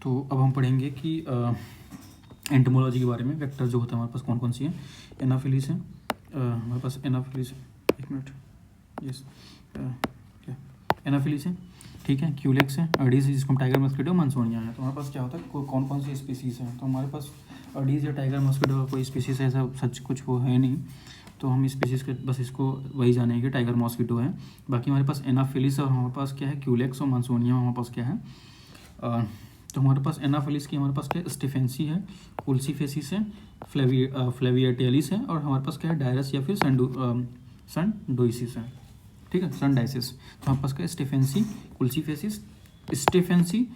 तो अब हम पढ़ेंगे कि एंटोमोलॉजी के बारे में। वेक्टर जो होता है हमारे पास कौन कौन सी है। एनाफिलीज है हमारे पास, एनाफिलीज, एक मिनट, यस, क्या एनाफिलीज है, ठीक है। क्यूलेक्स है, अडीज है जिसको हम टाइगर मस्किटो, मानसोनिया है। तो हमारे पास क्या होता है कौन कौन सी स्पीसीज़ हैं। तो हमारे पास अडीज या टाइगर मस्किटो का कोई स्पीसीज़ ऐसा सच कुछ वो है नहीं, तो हम स्पीसीज़ के बस इसको वही जानेंगे कि टाइगर मॉस्किटो है। बाकी हमारे पास एनाफिलिस और हमारे पास क्या है क्यूलेक्स और मानसोनिया हमारे पास क्या है। तो हमारे पास एनाफिलिस की हमारे पास क्या है स्टेफेंसी है, कुल्सीफेसिस है, फ्लेविएटेलिस है, और हमारे पास क्या है डायरस या फिर सनडोइसिस है, ठीक है, सनडाइसिस। तो हमारे पास क्या है स्टेफेंसी, कुल्सीफेसिस, स्टेफेंसी,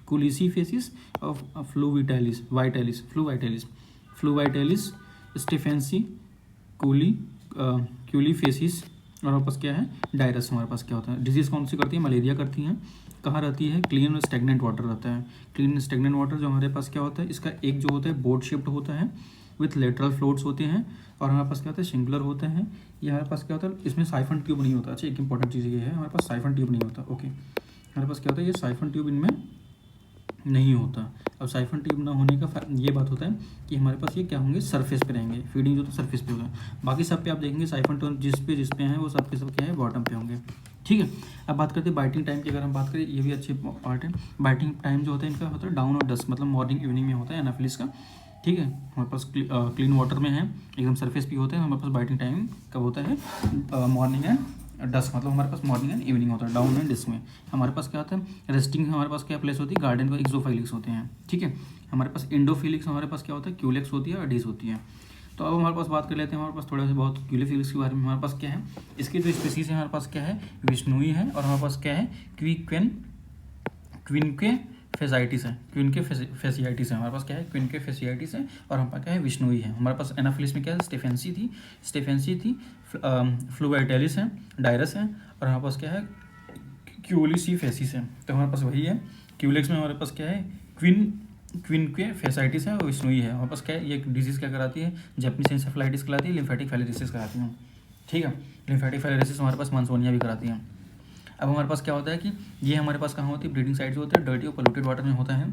कुलिसीफेसिस और फ्लूवाइटेलिस, स्टेफेंसी, क्यूलीफेसिस, और हमारे पास क्या है डायरस। हमारे पास क्या होता है डिजीज़ कौन सी करती है, मलेरिया करती है। कहाँ रहती है, क्लीन और स्टेगनेंट वाटर रहता है। क्लीन और स्टेगनेंट वाटर जो हमारे पास क्या होता है, इसका एक जो होता है बोर्ड शेप्ड होता है विथ लेटरल फ्लोट्स होते हैं, और हमारे पास क्या होता है सिंगुलर होते हैं। ये हमारे पास क्या होता है इसमें साइफन ट्यूब नहीं होता। अच्छा, एक इंपॉर्टेंट चीज़ ये है हमारे पास साइफन ट्यूब नहीं होता। ओके, हमारे पास क्या होता है ये साइफन ट्यूब इनमें नहीं होता। अब साइफन ट्यूब ना होने का ये बात होता है कि हमारे पास ये क्या होंगे सरफेस पे रहेंगे, फीडिंग जो तो सरफेस पे होगा। बाकी सब पे आप देखेंगे साइफन ट्यूब जिस पे हैं वो सब के सब क्या है बॉटम पे होंगे, ठीक है। अब बात करते हैं बाइटिंग टाइम की। अगर हम बात करें ये भी अच्छी पार्ट है। बाइटिंग टाइम जो होता है इनका होता है डाउन और डस्क, मतलब मॉर्निंग इवनिंग में होता है एनाफिलिस का, ठीक है। हमारे पास क्लीन वाटर में है, एकदम सरफेस पे होते हैं। हमारे पास बाइटिंग टाइम कब होता है मॉर्निंग एंड डस्क, मतलब हमारे पास मॉर्निंग एंड इवनिंग होता है डाउन एंड डिस्क में। हमारे पास क्या होता है रेस्टिंग, हमारे पास क्या प्लेस होती है गार्डन में एक्सोफाइलिक्स होते हैं, ठीक है। हमारे पास इंडोफिलिक्स हमारे पास क्या होता है क्यूलेक्स होती है और अडीज होती है। तो अब हमारे पास बात कर लेते हैं हमारे पास थोड़ा सा बहुत क्यूलेफिलिक्स के बारे में। हमारे पास क्या है इसकी जो स्पीसीज है हमारे पास क्या है विष्णुई है, और हमारे पास क्या है क्विनके फेसाइटिस है, क्विनके फेसियाइटिस है। हमारे पास क्या है क्विनके फेसियाइटिस है, और हमारे पास क्या है विष्णुई है। हमारे पास एनाफिलिस में क्या है स्टेफेंसी थी, फ्लूवाइटेलिस है, डायरस है, और हमारे पास क्या है क्यूलिसीफेसिस है। तो हमारे पास वही है। क्यूलेक्स में हमारे पास क्या है क्विनके फेसाइटिस है और विष्णुई है। हमारे पास क्या है ये डिजीज़ क्या कराती है जैपनीज एन्सेफेलाइटिस कराती है, लिम्फेटिक फाइलेरिसिस कराती है, ठीक है। लिम्फेटिक फाइलेरिसिस हमारे पास मानसोनिया भी कराती है। अब हमारे पास क्या होता है कि ये हमारे पास कहाँ होती है ब्रीडिंग साइट जो होता है डर्टी और पोल्यूटेड वाटर में होता है।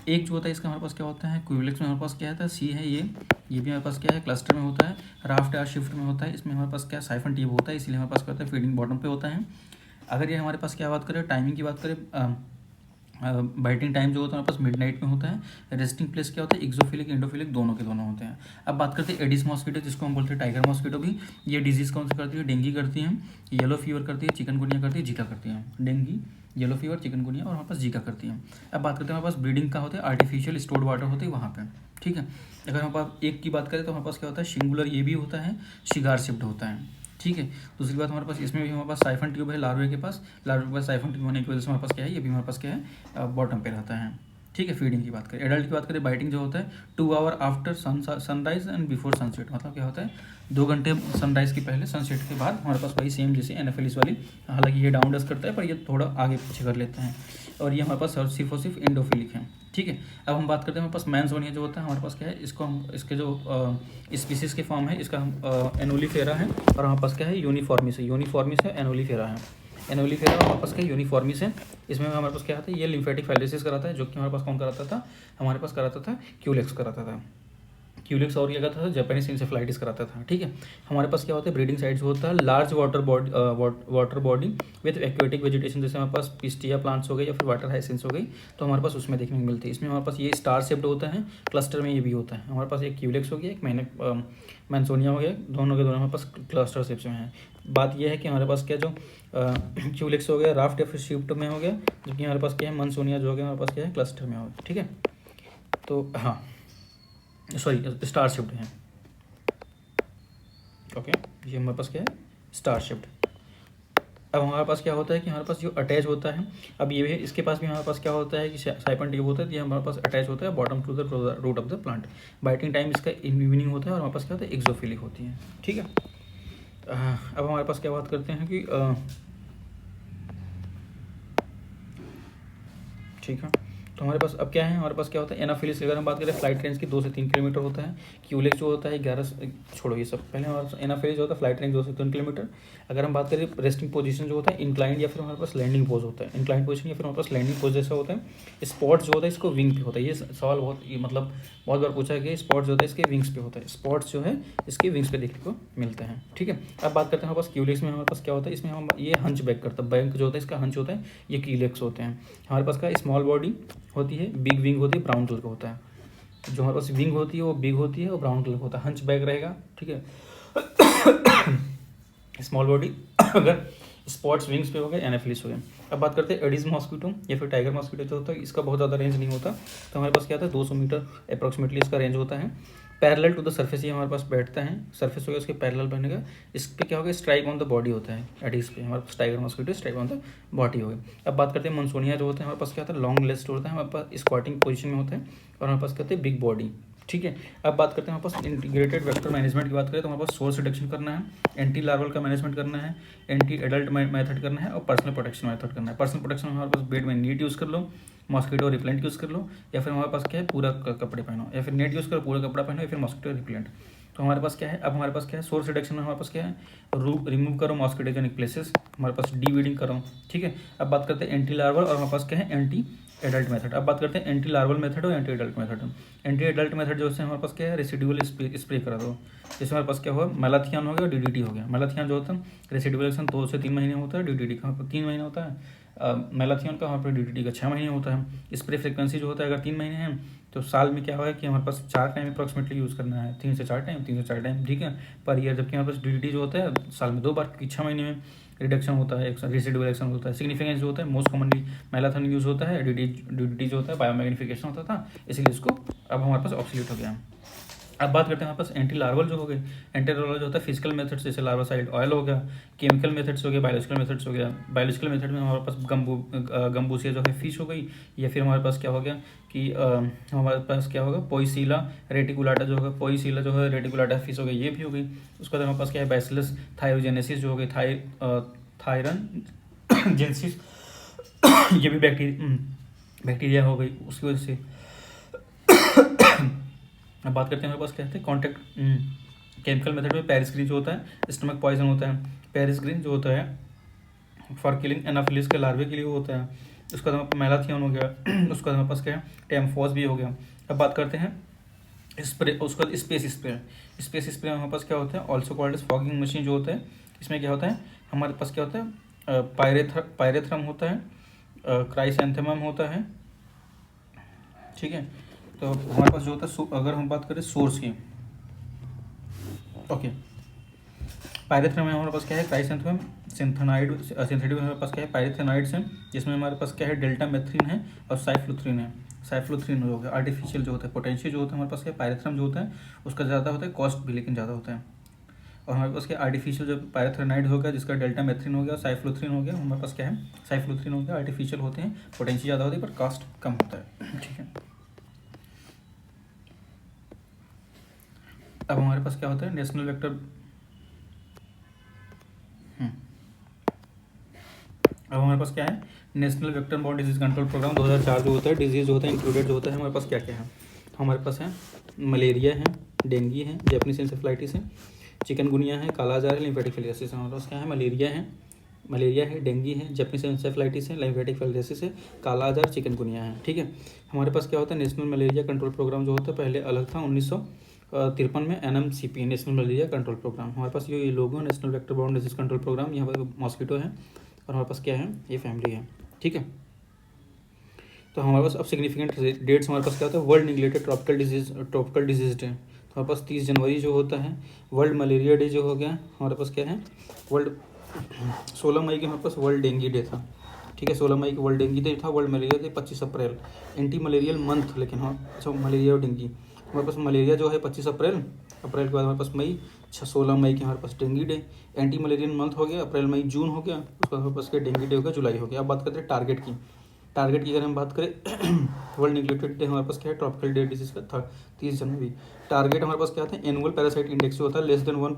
एक जो होता है इसका हमारे पास क्या होता है क्यूलेक्स में हमारे पास क्या होता है सी है, ये भी हमारे पास क्या है क्लस्टर में होता है, राफ्ट या शिफ्ट में होता है। इसमें हमारे पास क्या साइफन ट्यूब होता है, इसलिए हमारे पास क्या होता है फीडिंग बॉटम पे होता है। अगर ये हमारे पास क्या बात करें टाइमिंग की बात करें, बाइटिंग टाइम जो होता है हमारे पास मिडनाइट में होता है। रेस्टिंग प्लेस क्या होता है एक्सोफिलिक इंडोफिलिक दोनों के दोनों होते हैं। अब बात करते हैं एडिस मॉस्किटो जिसको हम बोलते हैं टाइगर मॉस्किटो भी। ये डिजीज़ कौन सी करती है डेंगी करती है, येलो फीवर करती है, चिकनगुनिया करती है, जीका करती है। डेंगी, येलो फीवर, चिकनगुनिया और हमारे पास जीका करती है। अब बात करते हैं हमारे पास ब्रीडिंग का होता है आर्टिफिशियल स्टोर्ड वाटर होते हैं वहाँ पे, ठीक है। अगर हमारे पास एक की बात करें तो हमारे पास क्या होता है सिंगुलर ये भी होता है, शिगार शिफ्ट होता है, ठीक है। दूसरी बात हमारे पास इसमें भी हमारे पास साइफन ट्यूब है लार्वे के पास साइफन ट्यूब होने की वजह से हमारे पास क्या है ये भी हमारे पास क्या है बॉटम पे रहता है, ठीक है। फीडिंग की बात करें, एडल्ट की बात करें बाइटिंग जो होता है 2 hour after sunrise and before sunset, मतलब क्या होता है 2 घंटे सनराइज के पहले सनसेट के बाद। हमारे पास वही सेम जैसे एनाफिलिस वाली, हालांकि ये डाउन डस्ट करता है पर ये थोड़ा आगे पीछे कर लेते हैं, और ये हमारे पास सिर्फ और सिर्फ इंडोफिलिक है, ठीक है। अब हम बात करते हैं हमारे पास मैंसोनिया जो होता है हमारे पास क्या है इसको हम इसके जो स्पीसीज के फॉर्म है इसका हम एनोलीफेरा है, और हमारे पास क्या है यूनिफॉर्मिस है, एनोलीफेरा है। एनोलीफेरा हमारे पास क्या यूनिफॉर्मिस है। इसमें हमारे पास क्या आता है ये लिम्फेटिक फाइलेसिस कराता है, जो कि हमारे पास कौन कराता था हमारे पास कराता था क्यूलेक्स कराता था, क्यूलेक्स, और ये कहता था जापानीज इंसेफेलाइटिस कराता था, ठीक है। हमारे पास क्या होता है ब्रीडिंग साइट्स होता है large water body with aquatic vegetation, जैसे हमारे पास पिस्टिया प्लांट्स हो गए या फिर वाटर हाइसिंस हो गई, तो हमारे पास उसमें देखने को मिलती है। इसमें हमारे पास ये स्टार शेप्ड होता है, क्लस्टर में ये भी होता है। हमारे पास एक क्यूलेक्स हो गया, एक मैंसोनिया हो गया, दोनों के दोनों हमारे पास क्लस्टर शेप्स में है। बात यह है कि हमारे पास क्या जो क्यूलेक्स हो गया राफ्ट या फिर शिफ्ट में हो गया, जबकि हमारे पास क्या है मैंसोनिया जो हो गया हमारे पास क्या है क्लस्टर में हो गया, ठीक है। तो हाँ सॉरी स्टार शिफ्ट है, ओके, ये हमारे पास क्या है स्टार शिफ्ट। अब हमारे पास क्या होता है कि हमारे पास जो अटैच होता है, अब ये भी इसके पास भी हमारे पास क्या होता है कि साइपन ट्यूब होता है, ये हमारे पास अटैच होता है bottom to the root of the plant. Biting time इसका इवनिंग होता है, और हमारे पास क्या होता है एक्सोफिलिक होती है, ठीक है। अब हमारे पास क्या बात करते हैं कि ठीक है, तो हमारे पास अब क्या है, हमारे पास क्या होता है एनाफिलिस। अगर हम बात करें फ्लाइट रेंज की 2 से 3 किलोमीटर होता है। क्यूलेक्स जो होता है 11, छोड़ो ये सब, पहले हमारे पास एनाफिलिस जो होता है फ्लाइट रेंज 2 से 3 किलोमीटर। अगर हम बात करें रेस्टिंग पोजीशन जो होता है इंक्लाइंड या फिर हमारे पास लैंडिंग पोज होता है, इंक्लाइंड पोजीशन या फिर हमारे पास लैंडिंग पोज जैसा होता है। स्पॉट्स जो होता है इसको विंग पे होता है। ये सवाल बहुत मतलब बहुत बार पूछा है कि स्पॉट्स जो होता है इसके विंग्स पे होता है। स्पॉट्स जो है इसके विंग्स पे देखने को मिलते हैं। ठीक है, अब बात करते हैं हमारे पास क्यूलेक्स में हमारे पास क्या होता है। इसमें हम ये हंच बैक करता है, बैक जो होता है इसका हंच होता है, ये क्यूलेक्स होते हैं। हमारे पास का स्मॉल बॉडी होती है, बिग विंग होती है, ब्राउन कलर का होता है। जो हमारे पास विंग होती है वो बिग होती है और ब्राउन कलर का होता है, हंच बैक रहेगा। ठीक है, स्मॉल बॉडी अगर स्पॉट्स विंग्स पे हो गए एनाफिलिस हो गए। अब बात करते हैं एडिस मॉस्किटो या फिर टाइगर मॉस्किटो जो होता है, इसका बहुत ज़्यादा रेंज नहीं होता। तो हमारे पास क्या होता है 200 मीटर अप्रॉक्सीमेटली इसका रेंज होता है। पैरेलल टू द सरफेस ये हमारे पास बैठता है, सरफेस हो गया उसके पैरेलल बनेगा। इस पे क्या होगा स्ट्राइक ऑन द बॉडी होता है एडिस पे, हमारे पास tiger mosquito strike on the body हो गई। अब बात करते हैं मंसोनिया जो होता है, हमारे पास क्या होता है लॉन्ग लेस्ट होता है, हमारे पास स्क्वाटिंग पोजीशन में होता है और हमारे पास क्या होता है बिग बॉडी। ठीक है, अब बात करते हैं हमारे पास इंटीग्रेटेड वेक्टर मैनेजमेंट की बात करें तो हमारे पास सोर्स रिडक्शन करना है, एंटी लार्वल का मैनेजमेंट करना है, एंटी एडल्ट मेथड करना है और पर्सनल प्रोटेक्शन मेथड करना है। पर्सनल प्रोटेक्शन हमारे पास बेड में नीट यूज़ कर लो, मॉस्किटो रिपेलेंट यूज़ कर लो, या फिर हमारे पास क्या है पूरा कपड़े पहनो, या फिर नेट यूज़ करो पूरा कपड़ा पहनो, या फिर मॉस्किटो रिपेलेंट। तो हमारे पास क्या है, अब हमारे पास क्या है सोर्स रिडक्शन में हमारे पास क्या है रिमूव करो मॉस्किटोजेनिक प्लेसेस, हमारे पास डीवीडिंग करो। ठीक है, अब बात करते हैं एंटी लार्वल और हमारे पास क्या है एंटी एडल्ट मेथड। अब बात करते हैं एंटी लार्वल मेथड और anti adult method. Anti adult method जो है हमारे पास क्या है रेसिडुअल स्प्रे करा दो। जैसे हमारे पास क्या हुआ मैलाथियन हो गया और डीडीटी हो गया। मैलाथियन जो होता है रेसिडुअल एक्शन 2 से 3 महीने होता है, डीडीटी का 3 महीने होता है। मैलाथियन का वहाँ पर डीडीटी का 6 महीने होता है। स्प्रे फ्रिक्वेंसी जो होता है अगर 3 महीने हैं तो साल में क्या हुआ है कि हमारे पास 4 टाइम अप्रॉक्सीमेटली यूज़ करना है, 3 से 4 टाइम, 3 से 4 टाइम। ठीक है, पर ईयर। जबकि हमारे पास डीडीटी जो होता है साल में 2 बार, कि 6 महीने में रिडक्शन होता है, रेसिडुअल एक्शन होता है। सिग्निफिकेंस जो होता है मोस्ट कॉमनली मैलाथन यूज़ होता है, डीडीटी जो होता है बायोमैग्निफिकेशन होता था, इसीलिए इसको अब हमारे पास ऑब्सोल्यूट हो गया। अब बात करते हैं हमारे पास एंटी लार्वल जो हो गए। एंटी लार्वल जो होता है फिजिकल मेथड्स जैसे लार्वासाइड ऑयल हो गया, केमिकल मेथड्स हो गया, बायोलॉजिकल मेथड्स हो गया। बायोलॉजिकल मेथड में हमारे पास गम्बूसिया जो है फिश हो गई, या फिर हमारे पास क्या हो गया कि हमारे पास क्या होगा पोइसीला रेटिकुलाटा जो होगा, पोइसीला जो है रेटिकुलाटा फिश हो गई, ये भी हो गई। उसके बाद हमारे पास क्या है बैसिलस थायोजेनेसिस जो हो गई, थायरन जेनेसिस ये भी बैक्टीरिया हो गई उसकी वजह से। अब बात करते हैं हमारे पास क्या है कॉन्टैक्ट केमिकल मेथड में पेरिस ग्रीन जो होता है स्टमक पॉइजन होता है। पेरिस ग्रीन जो होता है फॉर किलिंग एनाफिलिस के लार्वे के लिए होता है। उसका बाद मैलाथियन हो गया। उसका हमारे पास क्या है टेम्फोस भी हो गया। अब बात करते हैं स्प्रे, उसका स्पेस स्प्रे। स्पेस स्प्रे हमारे पास क्या होता है also called as fogging machine जो होता है। इसमें क्या होता है हमारे पास क्या होता है पायरेथ्रम होता है, क्राइसैंथेमम होता है। ठीक है, तो हमारे पास जो होता है अगर हम बात करें सोर्स की, ओके पायरेथ्रम में हमारे पास क्या है क्राइसैंथेमम, सिंथेटिक में हमारे पास क्या है पायरेथेनाइड्स हैं, जिसमें हमारे पास क्या है डेल्टा मेथ्रिन है और साइफ्लोथ्रिन है। साइफ्लोथ्रिन हो गया आर्टिफिशियल जो होता है, पोटेंशियल जो होता है हमारे पास क्या पायरेथ्रम जो होता है उसका ज़्यादा होता है, कॉस्ट भी लेकिन ज़्यादा होता है। और हमारे पास क्या आर्टिफिशियल जो पायरेथेनाइड हो गया जिसका डेल्टा मेथ्रिन हो गया, साइफ्लोथ्रिन हो गया, हमारे पास क्या है साइफ्लोथ्रिन हो गया, आर्टिफिशियल होते हैं, पोटेंशियल ज़्यादा होती है पर कॉस्ट कम होता है। ठीक है, अब हमारे पास क्या होता है नेशनल वेक्टर, अब हमारे पास क्या है national vector borne disease control programme 2004 जो होता है, डिजीज जो होता है इंक्लूडेड जो होता है हमारे पास क्या क्या है, हमारे पास है मलेरिया है, डेंगू है, जैपनीज इंसेफ्लाइटिस है, चिकनगुनिया है, कालाजार है, लिम्फेटिक फिलियसिस है। हमारे पास क्या है मलेरिया है, डेंगू है, जैपनीज इंसेफ्लाइटिस है, लिम्फेटिक फिलियसिस है, कालाजार, चिकनगुनिया है। ठीक है, हमारे पास क्या होता है नेशनल मलेरिया कंट्रोल प्रोग्राम जो होता है पहले अलग था 1953 में NMCP national malaria control programme. हमारे पास ये लोगो national vector borne disease control programme, यहाँ पर मॉस्किटो है और हमारे पास क्या है ये फैमिली है। ठीक है, तो हमारे पास अब सिग्निफिकेंट डेट्स हमारे पास क्या होता है world neglected tropical disease day. तो हमारे पास 30 जनवरी जो होता है वर्ल्ड मलेरिया डे जो हो गया। हमारे पास क्या है वर्ल्ड 16 मई के हमारे पास वर्ल्ड डेंगू डे था। ठीक है, 16 मई को वर्ल्ड डेंगू डे था। वर्ल्ड मलेरिया डे 25 अप्रैल, एंटी मलेरियल मंथ। लेकिन हाँ अच्छा मलेरिया और डेंगू हमारे पास मलेरिया जो है 25 अप्रैल के बाद हमारे पास मई 16 मई के हमारे पास dengue day, anti malarian month हो गया, अप्रैल मई जून हो गया, उसके बाद हमारे पास क्या डेंगू डे हो गया जुलाई हो गया। अब बात करते हैं टारगेट की अगर हम बात करें वर्ल्ड निगलेक्टेड डे हमारे पास क्या है ट्रॉपिकल डे डिजीज का था 30 जनवरी। टारगेट हमारे पास क्या था एनुअल पैरासाइट इंडेक्स जो होता है लेस देन 1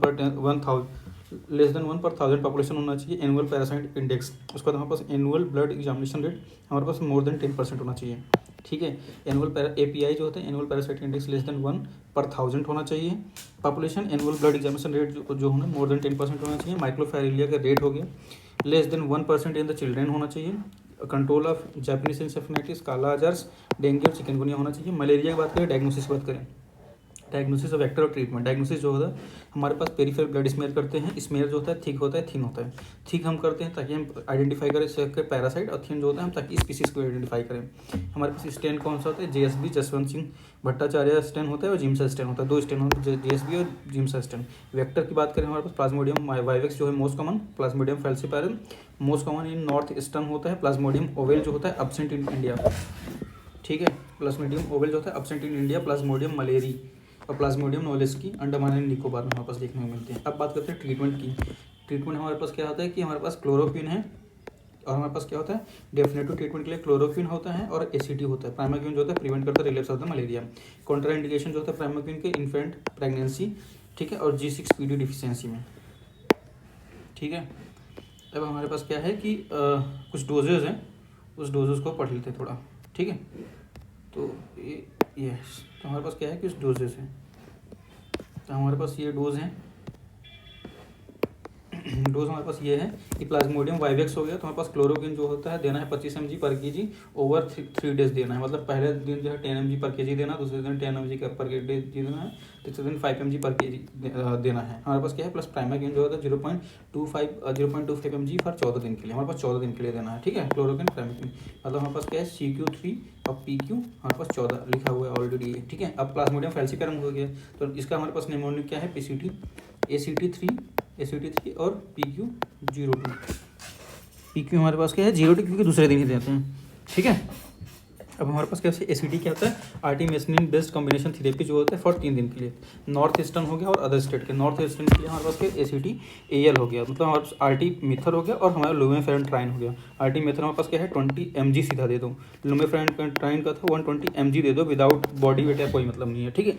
पर 1000 पॉपुलेशन होना चाहिए एनुअल पैरासाइट इंडेक्स। उसके बाद हमारे पास एनुअल ब्लड एग्जामिनेशन रेट हमारे पास मोर देन 10% होना चाहिए। ठीक है। एनुअल API जो होता है annual parasitic index less than 1/1000 होना चाहिए। Population annual blood examination rate जो होना मोर देन 10% होना चाहिए। माइक्रोफैरिलिया का रेट हो गया less than 1% in the children होना चाहिए। कंट्रोल ऑफ जापानीज इंसेफेलाइटिस, काला अजार्स, डेंगू और चिकनगुनिया होना चाहिए। मलेरिया की बात करें, डायग्नोसिस की बात करें, डायग्नोसिस ऑफ वेक्टर और ट्रीटमेंट। डायग्नोसिस जो होता है हमारे पास पेरिफेरल ब्लड स्मेयर करते हैं। स्मेयर जो होता है थिक होता है, थिन होता है। थिक हम करते हैं ताकि हम आइडेंटिफाई करें सबके पैरासाइट, और थिन जो होता है हम ताकि स्पीसीज को आइडेंटिफाई करें। हमारे पास स्टेन कौन सा होता है, JSB जसवंत सिंह भट्टाचार्य स्टेन होता है और जिम्सा स्टेन होता है। 2 स्टेन होते हैं, JSB और जिम्सा स्टेन। वेक्टर की बात करें हमारे पास प्लाज्मोडियम वाइवेक्स जो है most common, plasmodium falciparum most common in north eastern होता है। प्लाज्मोडियम ओवेल जो होता है एब्सेंट इन इंडिया, ठीक है। प्लाज्मोडियम ओवेल जो होता है absent in India. Plasmodium malariae और प्लाज्मोडियम नोलेस्की अंडमान एंड निकोबार में हमारे पास देखने को मिलते हैं। अब बात करते हैं ट्रीटमेंट की। ट्रीटमेंट हमारे पास क्या होता है कि हमारे पास क्लोरोक्विन है, और हमारे पास क्या होता है डेफिनेटिव ट्रीटमेंट के लिए क्लोरोक्विन होता है और ACT होता है। प्राइमाक्विन जो होता है प्रिवेंट करता है relapse of the malaria. Contra indication जो होता है प्राइमाक्विन के इन्फेंट प्रेगनेंसी, ठीक है, और G6PD डिफिशियंसी में, ठीक है। अब हमारे पास क्या है कि कुछ डोजेज हैं, उस डोजेज को पढ़ लेते हैं थोड़ा, ठीक है। तो तो हमारे पास क्या है कि उस डोजेज हैं, तो हमारे पास ये डोज हैं। डोज हमारे पास ये है कि प्लाज्मोडियम वाइवेक्स हो गया तो हमारे पास क्लोरोक्विन जो होता है देना है 25 mg पर केजी ओवर 3 डेज देना है। मतलब पहले दिन जो है 10 mg पर केजी देना, दूसरे दिन 10 mg पर डे देना है, तीसरे दिन 5 mg पर केजी देना है। हमारे पास क्या है प्लस प्राइमाक्विन जो होता है 0.25 mg फॉर 14 दिन के लिए, हमारे पास 14 दिन के लिए देना है, ठीक है। क्लोरोक्विन प्राइमाक्विन मतलब हमारे पास क्या है CQ3 और PQ हमारे पास 14 लिखा हुआ है ऑलरेडी, ठीक है। अब प्लाज्मोडियम फैल्सिपायरम हो गया तो इसका हमारे पास निमोनिक क्या है PCT ACT3 और PQ02। PQ हमारे पास क्या है 02 क्योंकि दूसरे दिन ही देते हैं, ठीक है। अब हमारे पास क्या है ACT क्या होता है आर्टिमिसिनिन बेस्ड कॉम्बिनेशन थेरेपी जो होता है फॉर 3 दिन के लिए। नॉर्थ ईस्टर्न हो गया और अदर स्टेट के। नॉर्थ ईस्टर्न के लिए हमारे पास क्या ACT AL हो गया, मतलब हमारे पास आर्टिमेथर हो गया और हमारा लुमेफेरेंट्राइन हो गया। आर्टिमेथर हमारे पास क्या है 20 mg सीधा दे दो, लुमेफेरेंट्राइन का था 120 mg दे दो विदाउट बॉडी वेट या कोई मतलब नहीं है, ठीक है।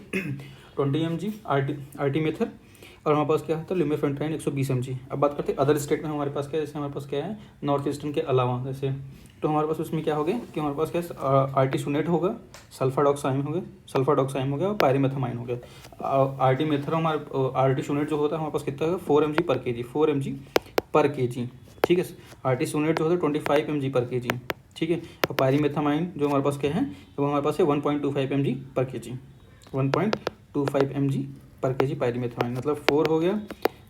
20 mg आर्टिमेथर और हमारे पास क्या होता है लुमेफेरेंट्राइन 120 mg। अब बात करते हैं अदर स्टेट में हमारे पास क्या है, जैसे हमारे पास क्या है नॉर्थ ईस्टर्न के अलावा जैसे, तो हमारे पास उसमें क्या हो गया कि हमारे पास क्या है आर्टिसोनेट होगा, सल्फाडॉक्साइम हो गया और पायरीमेथामाइन हो गया। आर्टिमेथर हमारे आर्टिसोनेट जो होता है हमारे पास कितना होगा 4 mg पर केजी, ठीक है। आर्टिसोनेट जो होता है 25 mg पर केजी, ठीक है। और पायरीमेथामाइन जो हमारे पास क्या है वो हमारे पास है 1.25 mg पर केजी, 1.25 mg पर केजी पायरीमेथामाइन, मतलब 4 हो गया,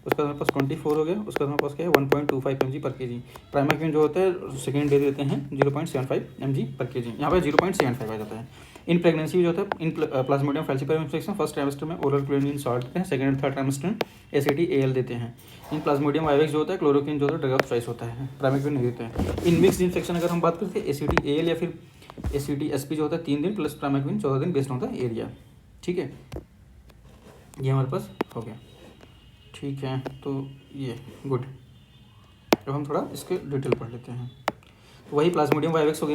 उसका हमारे पास 24 हो गया, उसका हमारे पास क्या है 1.25 mg पर केजी। प्राइमाक्विन जो होता है सेकेंड डे देते हैं 0.75 mg पर केजी, यहाँ पे 0.75 आ जाता है। इन प्रेगनेंसी जो होता है इन प्लाज्मोडियम फैल्सिपायरम इन्फेक्शन फर्स्ट ट्राइमेस्टर में ओरल क्लोरिन सॉल्ट देते हैं, सेकंड और थर्ड ट्राइमेस्टर में ACT AL देते हैं। इन प्लाज्मोडियम वाइवेक्स जो होता है क्लोरोक्विन जो होता है ड्रग ऑफ चॉइस होता है, प्राइमाक्विन नहीं देते हैं। इन मिक्स इन्फेक्शन अगर हम बात करते हैं ACT AL या फिर ACT SP जो होता है 3 दिन प्लस प्राइमाक्विन 14 दिन बेस्ड होता है एरिया, ठीक है। ये हमारे पास हो गया, ठीक है। तो ये गुड। अब हम थोड़ा इसके डिटेल पढ़ लेते हैं। तो वही प्लाज्मोडियम वाइवेक्स हो गए,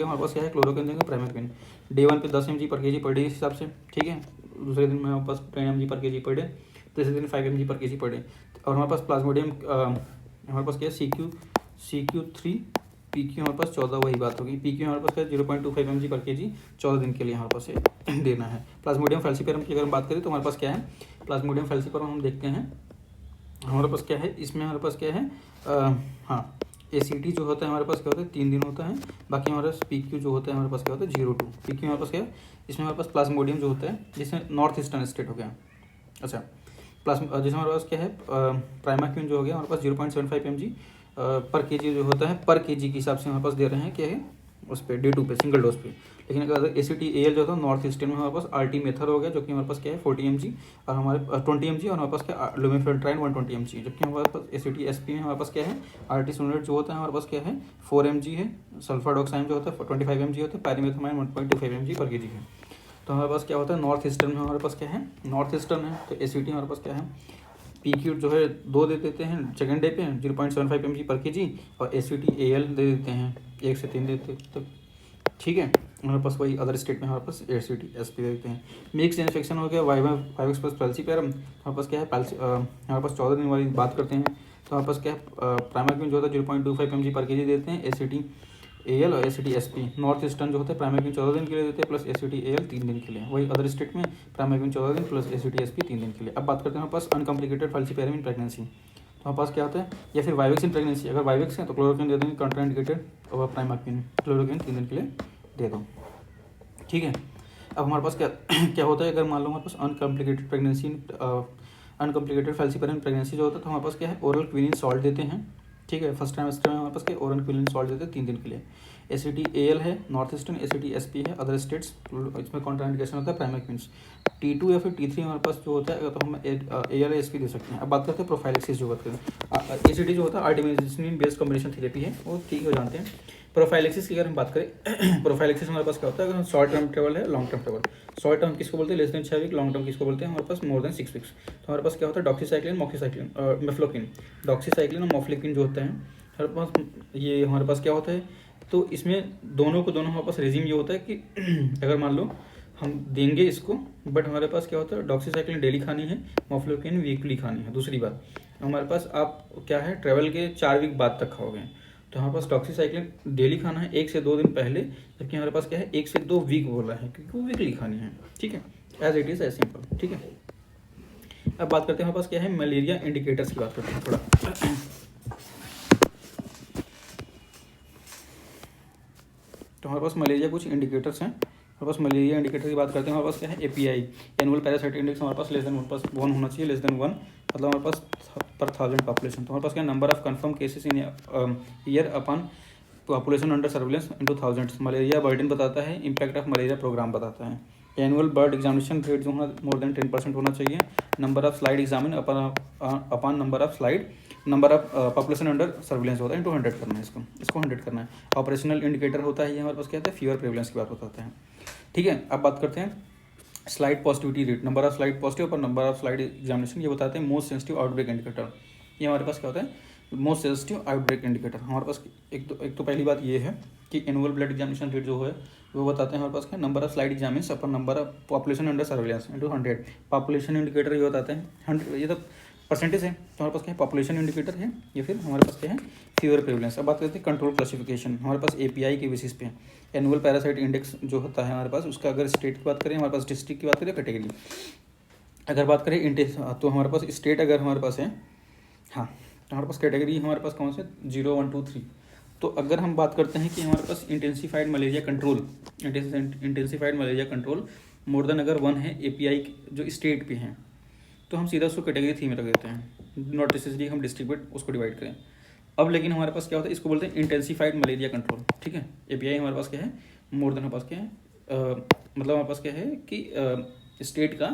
हमारे पास क्या है क्लोरोक्विन देंगे प्राइमाक्विन डे 1 पे 10 mg पर केजी पर डे इस हिसाब से, ठीक है। दूसरे दिन में हमारे पास 10 mg पर केजी पर डे, तीसरे दिन 5 mg पर केजी पर डे। और हमारे पास प्लाज्मोडियम हमारे पास क्या है CQ3 PQ हमारे पास 14 वही बात होगी। PQ हमारे पास क्या है 0.25 mg पर केजी 14 दिन के लिए हमारे पास देना है। प्लाज्मोडियम फैल्सिपायरम की अगर हम बात करें तो हमारे पास क्या है प्लाज्मोडियम फैल्सिपायरम हम देखते हैं हमारे पास क्या है, इसमें हमारे पास क्या है हाँ ACT जो होता है हमारे पास क्या होता है 3 दिन होता है। बाकी हमारे पास PQ जो होता है हमारे पास क्या होता है 02। PQ हमारे पास क्या है, इसमें हमारे पास प्लाज्मोडियम जो होता है जिसमें नॉर्थ ईस्टर्न स्टेट हो गया, अच्छा। जिसमें हमारे पास क्या है प्राइमाक्विन जो हो गया हमारे पास 0.75 mg पर केजी जो होता है पर केजी के हिसाब से हमारे पास दे रहे हैं क्या है उस पर डे 2 पे सिंगल डोज पे। लेकिन अगर ACT AL जो था नॉर्थ ईस्टर्न में हमारे पास आर्टिमेथर हो गया जो कि हमारे पास क्या है 40 mg और हमारे 20 mg और हमारे पास क्या लुमेफेरेंट्राइन 120 mg। जबकि हमारे पास ACT SP में हमारे पास क्या है आर्टिसोनेट जो होता है हमारे पास क्या है 4 mg है, सल्फाडॉक्साइम जो होता है 25 mg होता है, पायरीमेथामाइन 1.25 mg पर केजी है। तो हमारे पास क्या होता है नॉर्थ ईस्टर्न में हमारे पास क्या है नॉर्थ ईस्टर्न है तो ACT हमारे पास क्या है PQ जो है 2 दे देते हैं सेकेंड डे पे 0.75 mg पर केजी और ACT AL दे देते हैं 1 से 3 देते तक, ठीक है। हमारे पास वही अदर स्टेट में हमारे पास ACT SP देते हैं। मिक्स इन्फेक्शन हो गया वाइवेक्स प्लस फैल्सिपायरम हमारे पास क्या है हमारे पास 14 दिन वाली बात करते हैं तो हमारे पास क्या है प्राइमाक्विन जो होता है 0.25 mg पर केजी देते हैं। ACT AL और ACT SP। नॉर्थ ईस्टर्न जो होता है प्राइमरी क्वीन 14 दिन के लिए देते हैं प्लस ACT AL 3 दिन के लिए। वही अदर स्टेट में प्राइमरी क्वीन 14 दिन प्लस ACT SP 3 दिन के लिए। अब बात करते हैं हमारे पास अनकॉम्प्लिकेटेड फैल्सीपेरम इन प्रेगनेंसी। तो हमारे पास क्या होता है, या फिर वाइवेक्स इन प्रेगनेंसी। अगर वाइवेक्स है तो क्लोरोक्विन दे देंगे कंट्राइंडिकेटेड, और प्राइमरक्विन क्लोरोक्विन 3 दिन के लिए दे दो। ठीक है, अब हमारे पास क्या क्या होता है, अगर मान लो हमारे पास uncomplicated pregnancy, uncomplicated falciparum pregnancy जो होता है, तो हमारे पास क्या है, ओरल क्विनिन सॉल्ट देते हैं। ठीक है, फर्स्ट ट्राइमेस्टर में हमारे पास क्या ओरल क्विनिन सॉल्ट देते हैं 3 दिन के लिए। ACT AL है नॉर्थ ईस्टर्न, ACT SP है अदर स्टेट्स, इसमें कॉन्ट्राइंडिकेशन होता है प्राइमरक्विन। T2 या फिर T3 हमारे पास जो होता है, तो हम AL SP दे सकते हैं। अब बात करते हैं प्रोफाइलेक्सिस जो बात करें, ACT जो होता है आर्टिमिसिनिन बेस्ड कॉम्बिनेशन थेरेपी है, वो ठीक हो जानते हैं। प्रोफाइलेक्सिस की अगर हम बात करें प्रोफाइलेक्सिस हमारे पास क्या होता है, अगर शॉर्ट टर्म ट्रेवल है, long term travel. Short term किसको बोलते हैं, less than 6 week. Long term किसको बोलते हैं हमारे पास, मोर देन 6 वीक्स। तो हमारे पास क्या होता है, डॉक्सीसाइक्लिन, मॉक्सीसाइक्लिन और मेफ्लोक्विन। डॉक्सीसाइक्लिन और मॉफ्लोक्विन जो होता है हमारे पास, ये हमारे पास क्या होता है, तो इसमें दोनों को दोनों हमारे पास रेजिम ये होता है कि अगर मान लो हम देंगे इसको, बट हमारे पास क्या होता है, डॉक्सीसाइक्लिन डेली खानी है, मॉफ्लोक्विन वीकली खानी है। दूसरी बात हमारे पास, आप क्या है ट्रेवल के 4 वीक बाद तक खाओगे, तो हमारे पास डॉक्सीसाइक्लिन डेली खाना है 1 से 2 दिन पहले, जबकि हमारे पास क्या है 1 से 2 वीक बोला है, क्योंकि वो वीकली खानी है। ठीक है, as it is as simple. ठीक है, अब बात करते हैं हमारे पास क्या है, मलेरिया इंडिकेटर्स की बात करते हैं थोड़ा। तो हमारे पास मलेरिया कुछ इंडिकेटर्स हैं। हमारे पास मलेरिया इंडिकेटर की बात करते हैं, हमारे पास क्या है, API एनुअल पैरासाइट इंडेक्स हमारे पास लेस देन 1 होना चाहिए, लेस देन 1 मतलब हमारे पास पर 1000 पॉपुलेशन। तो हमारे पास क्या number of confirm cases in year upon population under surveillance into thousands. Malaria burden बताता है, इम्पैक्ट ऑफ मलेरिया प्रोग्राम बताता है। एनुअल बर्ड एग्जामिनेशन रेट जो है मोर देन 10% होना चाहिए। Number of slide examine upon number of slide, number of population under surveillance होता है इंटू 100 करना है, इसको 100 करना है। ऑपरेशनल इंडिकेटर होता है ये हमारे पास क्या होता है, फीवर प्रेवलेंस की बात बताता है। ठीक है, अब बात करते हैं slide positivity rate, number of slide positive और नंबर ऑफ स्लाइड एग्जामिनेशन, ये बताते हैं मोस्ट सेंसिटिव आउटब्रेक इंडिकेटर। ये हमारे पास क्या होता है, मोस्ट सेंसिटिव आउटब्रेक इंडिकेटर। हमारे पास एक तो पहली बात ये है कि एनुअल ब्लड एग्जामिनेशन रेट जो है वो बताते हैं हमारे पास क्या, number of slide examines upon number of population under surveillance into 100। Population indicator ये बताते हैं 100, ये तो परसेंटेज है, तो हमारे पास क्या है पॉपुलेशन इंडिकेटर है, या फिर हमारे पास क्या है फीवर प्रेवलेंस। अब बात करते हैं कंट्रोल क्लासिफिकेशन, हमारे पास API के बेसिस पे एनुअल पैरासाइट इंडेक्स जो होता है हमारे पास, उसका अगर स्टेट की बात करें, हमारे पास डिस्ट्रिक्ट की बात करें, कैटेगरी अगर बात करें तो हमारे पास स्टेट अगर हमारे पास है, हाँ तो हमारे पास कैटेगरी हमारे पास कौन से 0 1 2 3। तो अगर हम बात करते हैं कि हमारे पास intensified malaria control more than अगर 1 है API जो स्टेट पे हैं, तो हम सीधा उसको कैटेगरी 3 में रख देते हैं, नॉट नेसेसरी हम डिस्ट्रिक्ट में उसको डिवाइड करें। अब लेकिन हमारे पास क्या होता है, इसको बोलते हैं इंटेंसिफाइड मलेरिया कंट्रोल। ठीक है, API हमारे पास क्या है, मोर देन हमारे पास क्या है, मतलब हमारे पास क्या है कि स्टेट का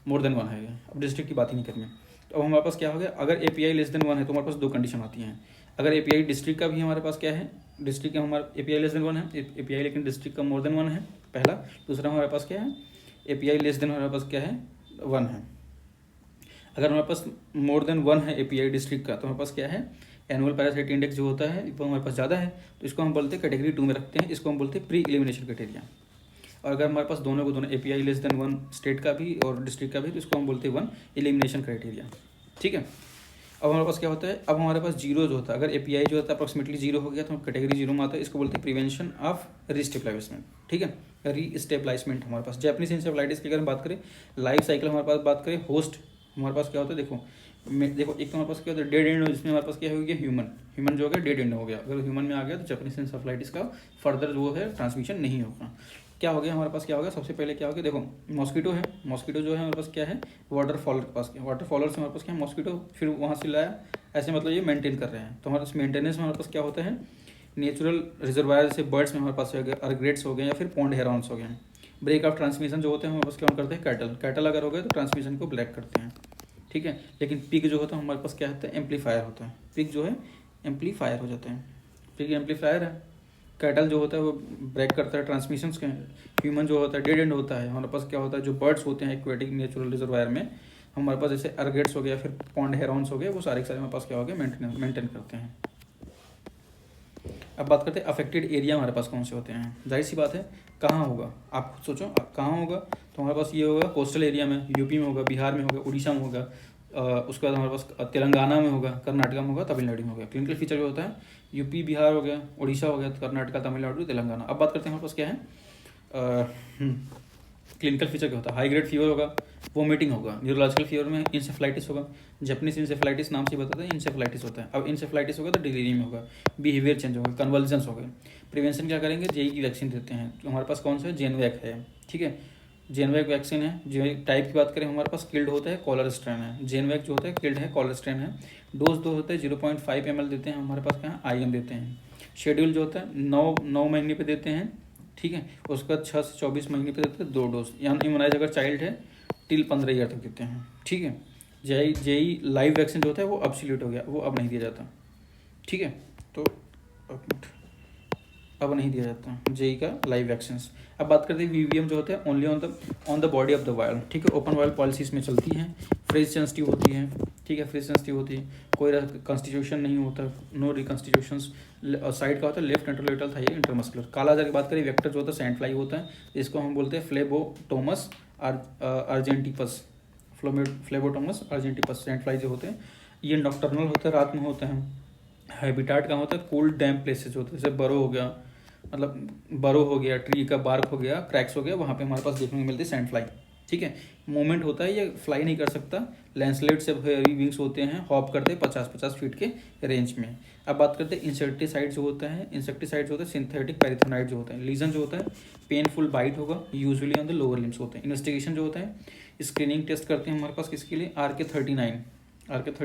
मोर देन 1 है, अब डिस्ट्रिक्ट की बात ही नहीं करनी। तो अब हमारे पास क्या हो गया, अगर API लेस देन 1 है तो हमारे पास 2 कंडीशन आती हैं। अगर API डिस्ट्रिक्ट का भी हमारे पास क्या है, डिस्ट्रिक्ट का हमारा API लेस देन 1 है, API लेकिन डिस्ट्रिक्ट का मोर देन 1 है पहला। दूसरा हमारे पास क्या है, API लेस देन हमारे पास क्या है 1 है। अगर हमारे पास मोर देन 1 है API डिस्ट्रिक्ट का, तो हमारे पास क्या है एनुअल पैरासाइट इंडेक्स जो होता है वो हमारे पास ज़्यादा है, तो इसको हम बोलते हैं कैटेगरी 2 में रखते हैं, इसको हम बोलते हैं प्री एलिमिनेशन क्राइटेरिया। और अगर हमारे पास दोनों को दोनों API लेस देन 1 स्टेट का भी और डिस्ट्रिक्ट का भी, तो इसको हम बोलते हैं 1 एलिमिनेशन क्राइटेरिया। ठीक है, अब हमारे पास क्या होता है, अब हमारे पास 0 जो होता है, अगर API जो होता है अप्रॉक्सीमेटली 0 हो गया तो हम कैटेगरी 0 में आता है, इसको बोलते हैं प्रिवेंशन ऑफ रीस्टेबलाइजमेंट। ठीक है, रीस्टेबलाइजमेंट हमारे पास। जैपनीज इंसेफेलाइटिस की अगर हम बात करें, लाइफ साइकिल हमारे पास बात करें, होस्ट हमारे पास क्या होता है, देखो एक तो हमारे पास क्या होता है डेड एंड, जिसमें हमारे पास क्या हो गया ह्यूमन जो हो गया डेड एंड हो गया। अगर ह्यूमन में आ गया तो जैपनीज इंसेफेलाइटिस का फर्दर जो है ट्रांसमिशन नहीं होगा। क्या हो गया हमारे पास, क्या हो गया सबसे पहले क्या हो गया, देखो मॉस्किटो है, मॉस्किटो जो है हमारे पास क्या है वाटर फॉलर के पास, वाटर फॉलर से हमारे पास क्या है मॉस्किटो, फिर वहाँ से लाया, ऐसे मतलब ये मेंटेन कर रहे हैं। तो हमारे पास मेंटेनेंस में हमारे पास क्या होता है, नेचुरल रिजर्वायर से बर्ड्स में हमारे पास हो गए अर्ग्रेट्स हो गए या फिर पॉन्ड हेरॉन्स हो गए। ब्रेक ऑफ ट्रांसमिशन जो होते हैं हमारे पास क्या करते हैं, कैटल अगर हो गए तो ट्रांसमिशन को ब्रेक करते हैं। ठीक है, लेकिन पिग जो होता है हमारे पास क्या होता है, एम्पलीफायर होता है। पिग जो है एम्पलीफायर हो जाते हैं, पिग एम्पलीफायर है। कैटल जो होता है वो ब्रेक करता है ट्रांसमिशन के। ह्यूमन जो होता है डेड एंड होता है। हमारे पास क्या होता है, जो बर्ड्स होते हैं एक्वेटिक नेचुरल रिजर्वायर में, हमारे पास जैसे अर्गेट्स हो गया फिर पॉन्ड हेरॉन्स हो गए, वो सारे के सारे हमारे पास क्या हो गए मेंटेन करते हैं। अब बात करते हैं अफेक्टेड एरिया हमारे पास कौन से होते हैं। जाहिर सी बात है कहाँ होगा, आप सोचो कहाँ होगा, तो हमारे पास ये होगा कोस्टल एरिया में, यूपी में होगा, बिहार में होगा, उड़ीसा में होगा, उसके बाद हमारे पास तेलंगाना में होगा, कर्नाटका में होगा, तमिलनाडु में होगा। क्लिनिकल फीचर जो होता है यूपी बिहार हो गया, उड़ीसा हो गया, कर्नाटका, तमिलनाडु, तेलंगाना। अब बात करते हैं हमारे पास क्या है क्लिनिकल फीचर क्या होता है। हाई ग्रेड फीवर होगा, वोमिटिंग होगा, न्यूरोलॉजिकल फीवर में इंसेफ्लाइटिस होगा, जपनीज इंसेफ्लाइटिस नाम से बताते हैं इंसेफ्लाइटिस होता है। अब इंसेफ्लाइटिस होगा तो डिलीरियम होगा, बिहेवियर चेंज होगा, कन्वल्जन्स हो गए। प्रिवेंशन क्या करेंगे, जेई की वैक्सीन देते हैं। तो हमारे पास कौन सा है, जेनवैक है, ठीक है, जेनवैक वैक्सीन है। जो टाइप की बात करें हमारे पास किल्ड होता है, कॉलर स्ट्रेन है। जेनवैक जो होता है किल्ड है, कॉलर स्ट्रेन है। डोज दो होते हैं, 0.5 ml देते हैं हमारे पास, क्या IM देते हैं। शेड्यूल जो होता है 9 महीने पे देते हैं, ठीक है। उसका 6 से 24 महीने पे देते हैं 2 डोज। यहाँ इम्यूनाइज अगर चाइल्ड है टिल 15 ईयर तक देते हैं, ठीक है। जेई लाइव वैक्सीन जो होता है वो अब्सोल्यूट हो गया, वो अब नहीं दिया जाता, ठीक है। तो अब नहीं दिया जाता जेई का लाइव वैक्सीन्स। अब बात करते हैं वीवीएम जो होता है only on the body of the vial, ठीक है। ओपन वायल पॉलिसीज में चलती हैं, फ्रेज सेंसिटिव होती है, ठीक है, फ्रेज सेंसिटिव होती है, कोई कॉन्स्टिट्यूशन नहीं होता, नो रिकॉन्स्टिट्यूशन। साइड का होता है लेफ्ट एंट्रोलेटरल थाई इंटरमस्कुलर। कालाजार की बात करें, वेक्टर जो होता है सैंड फ्लाई होता है, इसको हम बोलते हैं फ्लेबोटोमस अर्जेंटिपस, फ्लेबोटोमस अर्जेंटिपस। सैंड फ्लाई जो होते हैं ये नॉक्टर्नल होता है, रात में होता है। हैबिटाट का होता है कूल्ड डैम्प प्लेसेस होते हैं, जैसे बरो हो गया, मतलब बरो हो गया, ट्री का बार्क हो गया, क्रैक्स हो गया, वहाँ पे हमारे पास देखने को मिलती है सैंड फ्लाई, ठीक है। मूवमेंट होता है, ये फ्लाई नहीं कर सकता, लैंसलेट से हेयरी विंग्स होते हैं, हॉप करते हैं 50-50 फीट के रेंज में। अब बात करते हैं इंसेक्टिसाइड जो होता है, इंसेक्टिसाइड जो होता है सिंथेटिक पैराथेनाइड जो होता है। लीजन जो होता है पेनफुल बाइट होगा, usually on the lower limbs होते हैं। इन्वेस्टिगेशन जो होता है स्क्रीनिंग टेस्ट करते हैं हमारे पास किसके लिए, RK39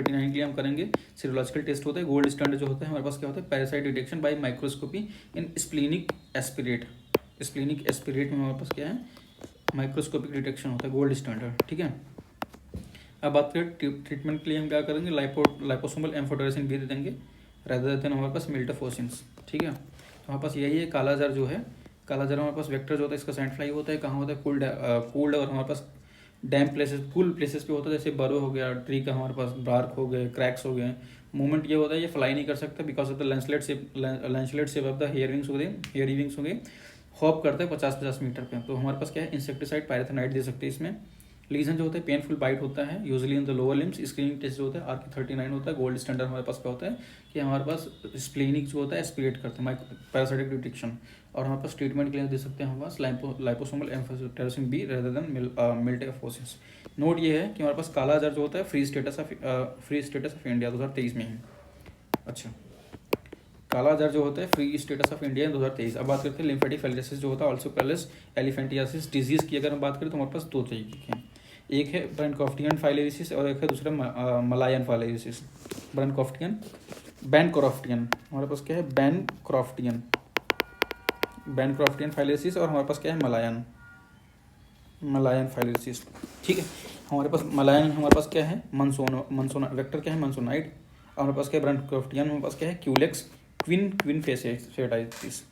के लिए हम करेंगे सीरोलॉजिकल टेस्ट होता है। गोल्ड स्टैंडर्ड जो होता है हमारे पास क्या होता है, पैरासाइट डिटेक्शन बाय माइक्रोस्कोपी इन स्प्लीनिक एस्पिरेट। स्प्लीनिक एस्पिरेट में हमारे पास क्या है, माइक्रोस्कोपिक डिटेक्शन होता है, गोल्ड स्टैंडर्ड, ठीक है। अब बात करें ट्रीटमेंट के लिए हम क्या करेंगे, लाइपोसोमल एम्फोटेरेसिन भी दे देंगे रेदर देन हमारे पास मिल्टाफोसिन्स, ठीक है। तो हमारे पास यही है कालाजार जो है, कालाजार हमारे पास वेक्टर जो होता है इसका सैंड फ्लाई होता है, कहाँ होता है कूल्ड और हमारे पास डैम प्लेसेस, कूल प्लेसेस पे होता है, जैसे बरो हो गया, ट्री का हमारे पास बार्क हो गए, क्रैक्स हो गए। मूवमेंट ये होता है, ये फ्लाई नहीं कर सकता because of the lanceolate shape of the hair wings हो गए, हॉप करते हैं 50-50 मीटर पे। तो हमारे पास क्या है, इंसेक्टिसाइड पैराथेनाइड दे सकते हैं इसमें। लीजन जो होता है पेनफुल बाइट होता है, usually in the lower limbs. Screening test जो होता है RK39 होता है। गोल्ड स्टैंडर्ड हमारे पास क्या होता है कि हमारे पास स्प्लेनिक जो होता है एस्पिरेट करते हैं, पैरासाइटिक डिटेक्शन। और हमारे पास ट्रीटमेंट के लिए दे सकते हैं हमारे पास liposomal amphotericin B rather than miltefosine. Note ये है कि हमारे पास कालाजार जो होता है फ्री स्टेटस ऑफ इंडिया 2023 में है। अच्छा, कालाजार जो होता है फ्री स्टेटस ऑफ इंडिया 2023। अब बात करते हैं लिम्फेटिक फाइलेरियासिस जो होता है ऑल्सो पैलेस एलिफेंटियासिस डिजीज की अगर हम बात करें तो हमारे पास 2 तरीके के हैं, एक है ब्रैनकॉफ्टियन फाइलेरियासिस और एक है दूसरा मलायन फाइलेरियासिस। बैनक्रॉफ्टियन हमारे पास क्या है, बैनक्रॉफ्टियन फाइलेरियासिस और हमारे पास क्या है मलायन फाइलेरियासिस, ठीक है। हमारे पास हमारे पास क्या है मंसोना वेक्टर क्या है मंसोनाइड। और हमारे पास क्या है ब्रैनकॉफ्टियन, हमारे पास क्या है क्यूलेक्स क्विन फेसाइटिस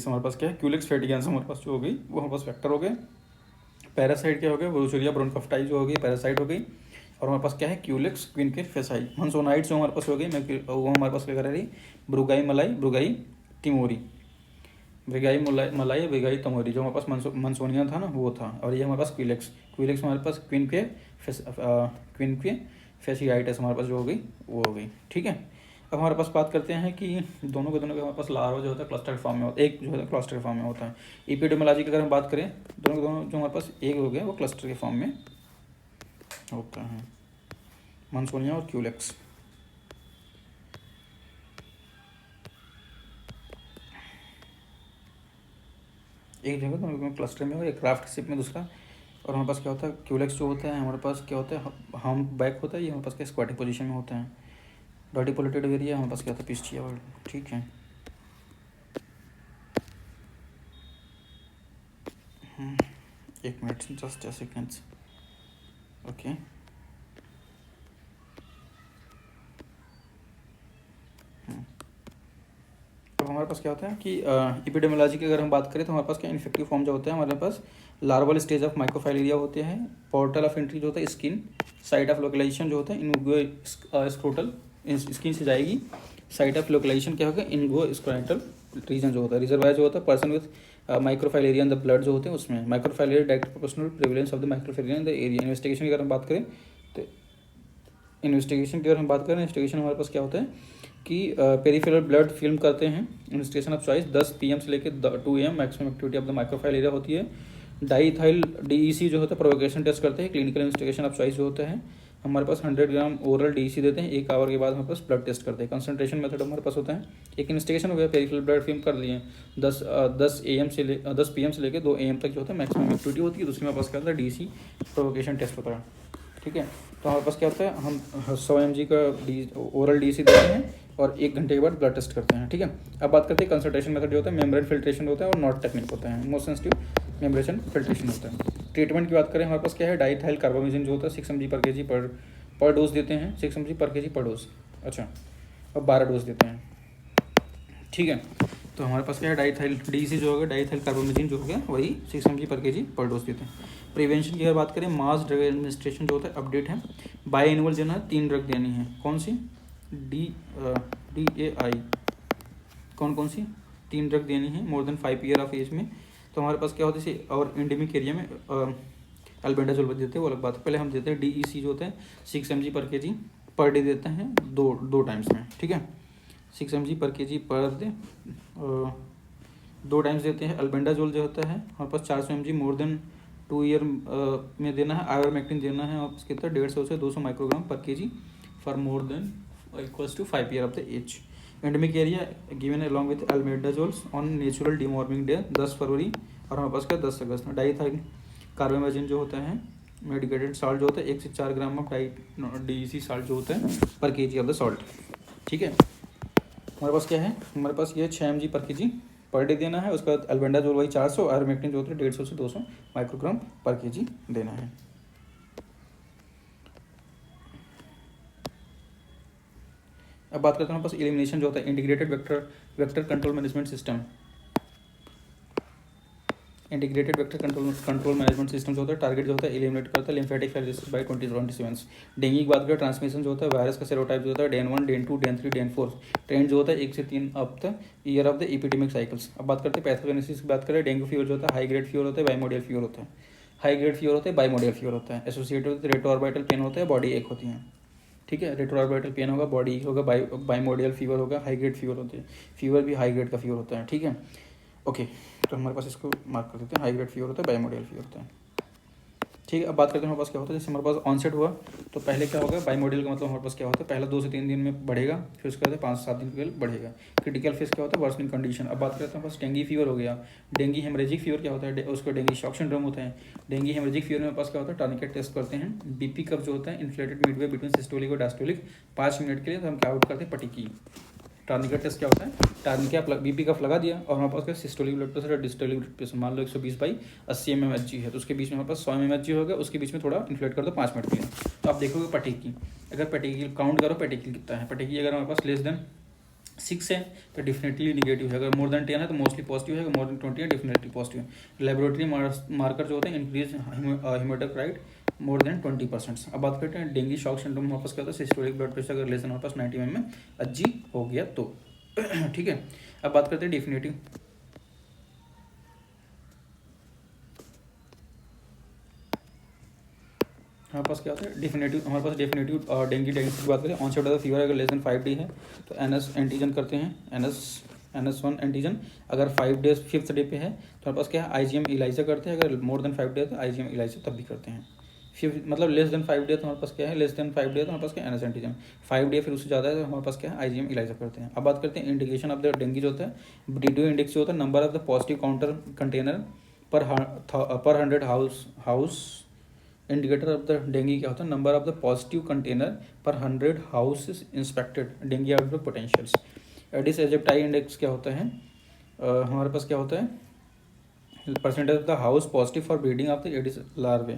हमारे पास क्या है क्यूलेक्स फेटिगेंस हमारे पास जो हो गई वो हमारे पास वेक्टर हो गए। पैरासाइट क्या हो गया, ब्रोचुरिया ब्रोनकॉफ्टाई जो हो गई पैरासाइट हो गई। और हमारे पास क्या है क्यूलेक्स क्विन के फेसाई। मंसोनाइड जो हमारे पास हो गई वो हमारे पास क्या कर रही, ब्रुगाई तिमोरी जो हमारे पास मंसोनिया था ना वो था। और ये हमारे पास क्विलेक्स हमारे पास क्विन के फेसियाइटिस हमारे पास जो हो गई वो हो गई, ठीक है। अब हमारे पास बात करते हैं कि दोनों के हमारे पास लार्वा जो होता है क्लस्टर फॉर्म में होता है, एक जो है क्लस्टर फॉर्म में होता है। एपिडेमियोलॉजी की अगर हम बात करें दोनों जो हमारे पास एक हो गया वो क्लस्टर के फॉर्म में होता है, मंसोनिया और क्यूलेक्स। एक जगह दोनों क्लस्टर में हो, एक क्राफ्ट शेप में दूसरा। और हमारे पास क्या होता है क्यूलेक्स जो होता है हमारे पास क्या होता है हम बैक होता है, ये हमारे पास क्या स्क्वाटिक पोजीशन में होता है। डॉटी पोलेटेड एरिया हमारे पास क्या होता है पिस्टिया वर्ड, ठीक है। एक मिनट जस्ट सेकेंड्स, ओके। अब हमारे पास क्या होता है कि एपिडेमियोलॉजी की अगर हम बात करें तो हमारे पास क्या इन्फेक्टिव फॉर्म जो होता है हमारे पास लार्वल स्टेज ऑफ माइक्रोफाइलेरिया होते हैं। पोर्टल ऑफ एंट्री जो होता है स्किन, साइट ऑफ लोकलाइजेशन जो होता है इनगो स्क्रोटल, स्किन से जाएगी। साइट ऑफ लोकलाइजेशन क्या होगा इनगो स्क्रोटल रीजन जो होता है, रिजर्वायर जो होता है person with microfilaria in the blood जो होते हैं उसमें, microfilaria direct proportional prevalence of the microfilaria in the area. Investigation की अगर हम बात करें तो इन्वेस्टिगेशन हमारे पास क्या होता है कि पेरिफेरल ब्लड फिल्म करते हैं। इन्वेस्टिगेशन ऑफ चॉइस 10 PM से लेकर 2 AM maximum activity of the microfilaria होती है। डाईथाइल DEC जो होता है प्रोवोकेशन टेस्ट करते हैं। क्लिनिकल इन्वेस्टिगेशन ऑफ चॉइस जो होता है हमारे पास 100 ग्राम ओरल DEC देते हैं, 1 आवर के बाद हमारे पास ब्लड टेस्ट करते हैं। कंसंट्रेशन मेथड हमारे पास होता है, एक इन्वेस्टिगेशन हो गया, पेरिफेरल ब्लड फिल्म कर लिए 10 PM से लेकर 2 AM तक जो होता है मैक्सिमम एक्टिविटी होती है। दूसरी हमारे पास क्या होता है DEC प्रोवोकेशन टेस्ट होता है, ठीक है। तो हमारे पास क्या होता है, हम 100 mg का ओरल DEC देते हैं और 1 घंटे के बाद ब्लड टेस्ट करते हैं, ठीक है। अब बात करते हैं कंसल्टेशन मेथड जो होता है, मेम्ब्रेन फिल्ट्रेशन होता है और नॉट टेक्निक होता है, मोस्ट सेंसिटिव मेम्ब्रेन फिल्ट्रेशन होता है। ट्रीटमेंट की बात करें हमारे पास क्या है, डाईथाइल कार्बामेजिन जो होता है 6 mg पर kg पर डोज देते हैं, 6 mg पर kg पर डोज, अच्छा, और 12 डोज देते हैं, ठीक है। तो हमारे पास क्या है, डाईथाइल DEC जो होगा, डाईथाइल कार्बामेजिन जो हो गया वही 6 mg पर kg पर डोज देते हैं। प्रिवेंशन की अगर बात करें, मास ड्रग एडमिनिस्ट्रेशन जो होता है अपडेट है, बाई एनुअल जो है 3 ड्रग देनी है, कौन सी, DAI, कौन सी 3 ड्रग देनी है more than 5 year of age में। तो हमारे पास क्या होता है, और एंडेमिक एरिया में अल्बेंडाजोल देते हैं, वो अलग बात है। पहले हम देते हैं DEC जो होता है 6 mg पर kg पर डे देते हैं, दो टाइम्स में, ठीक है, 6 mg पर kg पर डे 2 टाइम्स देते हैं। अल्बेंडाजोल जो होता है हमारे पास 400 mg मोर देन 2 ईयर में देना है। आइवरमेक्टिन देना है और कितना 150 से 200 माइक्रोग्राम पर kg for more than equals to 5 year of the age. Endemic area given along with albendazoles on natural deworming day 10 फरवरी और हमारे पास क्या 10 अगस्त में। डाईथाइल कार्बामेजिन जो होता है मेडिकेटेड साल्ट जो होता है 1 से 4 ग्राम ऑफ DEC साल्ट जो होता है पर kg ऑफ द सॉल्ट, ठीक है। हमारे पास क्या है, हमारे पास ये 6 mg पर kg पर डे देना है। उसके बाद अल्बेंडाजोल वही 400, आइवरमेक्टिन जो होता है 150 से 200 माइक्रोग्राम पर kg देना है। अब बात करते हैं हमारे पास एलिमिनेशन जो होता है, integrated vector control management system. Integrated vector control management system जो होता है टारगेट जो होता है एलिमिनेट करता है लिम्फेटिक फेरोसिस बाय 2027। डेंगू की बात करें, ट्रांसमिशन जो होता है वायरस का सेरोटाइप जो होता है DEN 1, DEN 2, DEN 3, DEN 4। Trend जो होता है 1 से 3 of the year of the epidemic cycles. अब बात करते हैं पैथोजेनेसिस की बात करें, डेंगू फीवर जो होता है हाई ग्रेड फीवर होता है, बाइमोडियल फीवर होता है, हाई ग्रेड फीवर होता है, बाइमोडियल फीवर होता है, एसोसिएटेड विद रेट्रोऑर्बिटल पेन होता है, बॉडी एक होती है, ठीक है। रेट्रोऑर्बिटल पेन होगा, बॉडी होगा, बाइमोडियल फीवर होगा, हाई ग्रेड फीवर होती है, फीवर भी हाई ग्रेड का फीवर होता है, ठीक है, ओके। तो हमारे पास इसको मार्क कर देते हैं, हाई ग्रेड फीवर होता है, बाइमोडियल फीवर होता है, ठीक है। अब बात करते हैं हमारे पास क्या होता है, जैसे हमारे पास ऑनसेट हुआ तो पहले क्या होगा, बाइमोडियल का मतलब हमारे पास क्या होता है, पहला 2 से 3 दिन में बढ़ेगा, फिर उसके बाद 5 से 7 दिन के लिए बढ़ेगा। क्रिटिकल फेस क्या होता है, वर्सनिंग कंडीशन। अब बात करते हैं पास डेंगी फीवर हो गया, डेंगी हेमरेजिक फीवर क्या होता है, उसको डेंगी शॉक सिंड्रोम होता है। डेंगी हेमरेजिक फीवर में पास क्या होता है, टॉर्निकेट टेस्ट करते हैं। BP कप जो होता है इन्फ्लेटेड मिडवे बिटवीन सिस्टोलिक और डायस्टोलिक 5 मिनट के लिए, तो हम क्या आउट करते हैं, पटिकी। टॉर्निकेट टेस्ट क्या होता है, टॉर्निकेट BP कफ लगा दिया और हमारे पास क्या सिस्टोलिक ब्लड प्रेशर और डिस्टोलिक ब्लड प्रेशर मान लो 120/80 mmHg है, तो उसके बीच में हमारे पास 100 mmHg होगा, उसके बीच में थोड़ा इन्फ्लेट कर दो 5 मिनट के लिए। तो आप देखोगे पटिकी, अगर पटिकी काउंट करो, पटिकी कितना है, पटिकी अगर हमारे पास लेस देन 6 है तो डेफिनेटली निगेटिव है, अगर मोर देन 10 है तो मोस्टली पॉजिटिव है, अगर मोर देन 20 है डेफिनेटली पॉजिटिव है। लेबोरेटरी मार्कर जो होते हैं इंक्रीज हेमाटोक्राइट मोर देन 20%। अब बात करते हैं डेंगी शॉक सिंड्रोम, हमारे पास क्या होता है, सिस्टोलिक ब्लड प्रेशर अगर लेस देन हमारे पास 90 mmHg हो गया तो ठीक है। अब बात करते हैं डेफिनेटिव, हमारे पास क्या होता है डेफिनेटिव, हमारे पास डेफिनेटिव डेंगी की बात करें, ऑनसेट ऑफ द फीवर अगर लेस देन 5 डे है तो NS एंटीजन करते हैं, NS1 एंटीजन। अगर 5 डेज 5th डे पे है तो हमारे पास क्या है, IgM इलाइजा करते हैं, अगर मोर देन 5 डे तो IgM इलाइजा तब भी करते हैं। फिर मतलब लेस देन 5 डे तो हमारे पास क्या है, लेस देन 5 डे तो हमारे पास क्या है, NS एंटीजन। 5 डे फिर उससे ज़्यादा है तो हमारे पास क्या है, IgM इलाइजा करते हैं। अब बात करते हैं इंडिकेशन ऑफ द डेंगी जो होता है, BDO इंडेक्स जो होता है, number of the positive counter container per 100 house. Indicator of the dengue क्या होता है, number of the positive container per 100 houses inspected, dengue outbreak potentials. Aedes aegypti index क्या होता है, हमारे पास क्या होता है, percentage of the house positive for breeding of the Aedes larvae,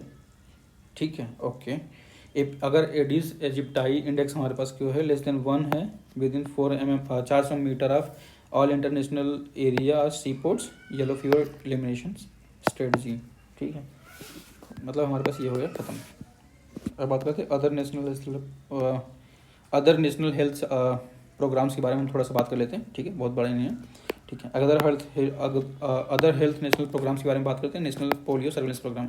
ठीक है, ओके। अगर एडिस एजिप्टाई इंडेक्स हमारे पास क्यों है, लेस देन 1 है, within 400 metre of all international area और sea ports, yellow fever elimination strategy, ठीक है। मतलब हमारे पास ये हो गया खत्म। अब बात करते हैं अदर नेशनल हेल्थ प्रोग्राम्स के बारे में हम थोड़ा सा बात कर लेते हैं, ठीक है, बहुत बड़ा नहीं है। ठीक है। अदर हेल्थ नेशनल प्रोग्राम्स के बारे में बात करते हैं। National polio surveillance programme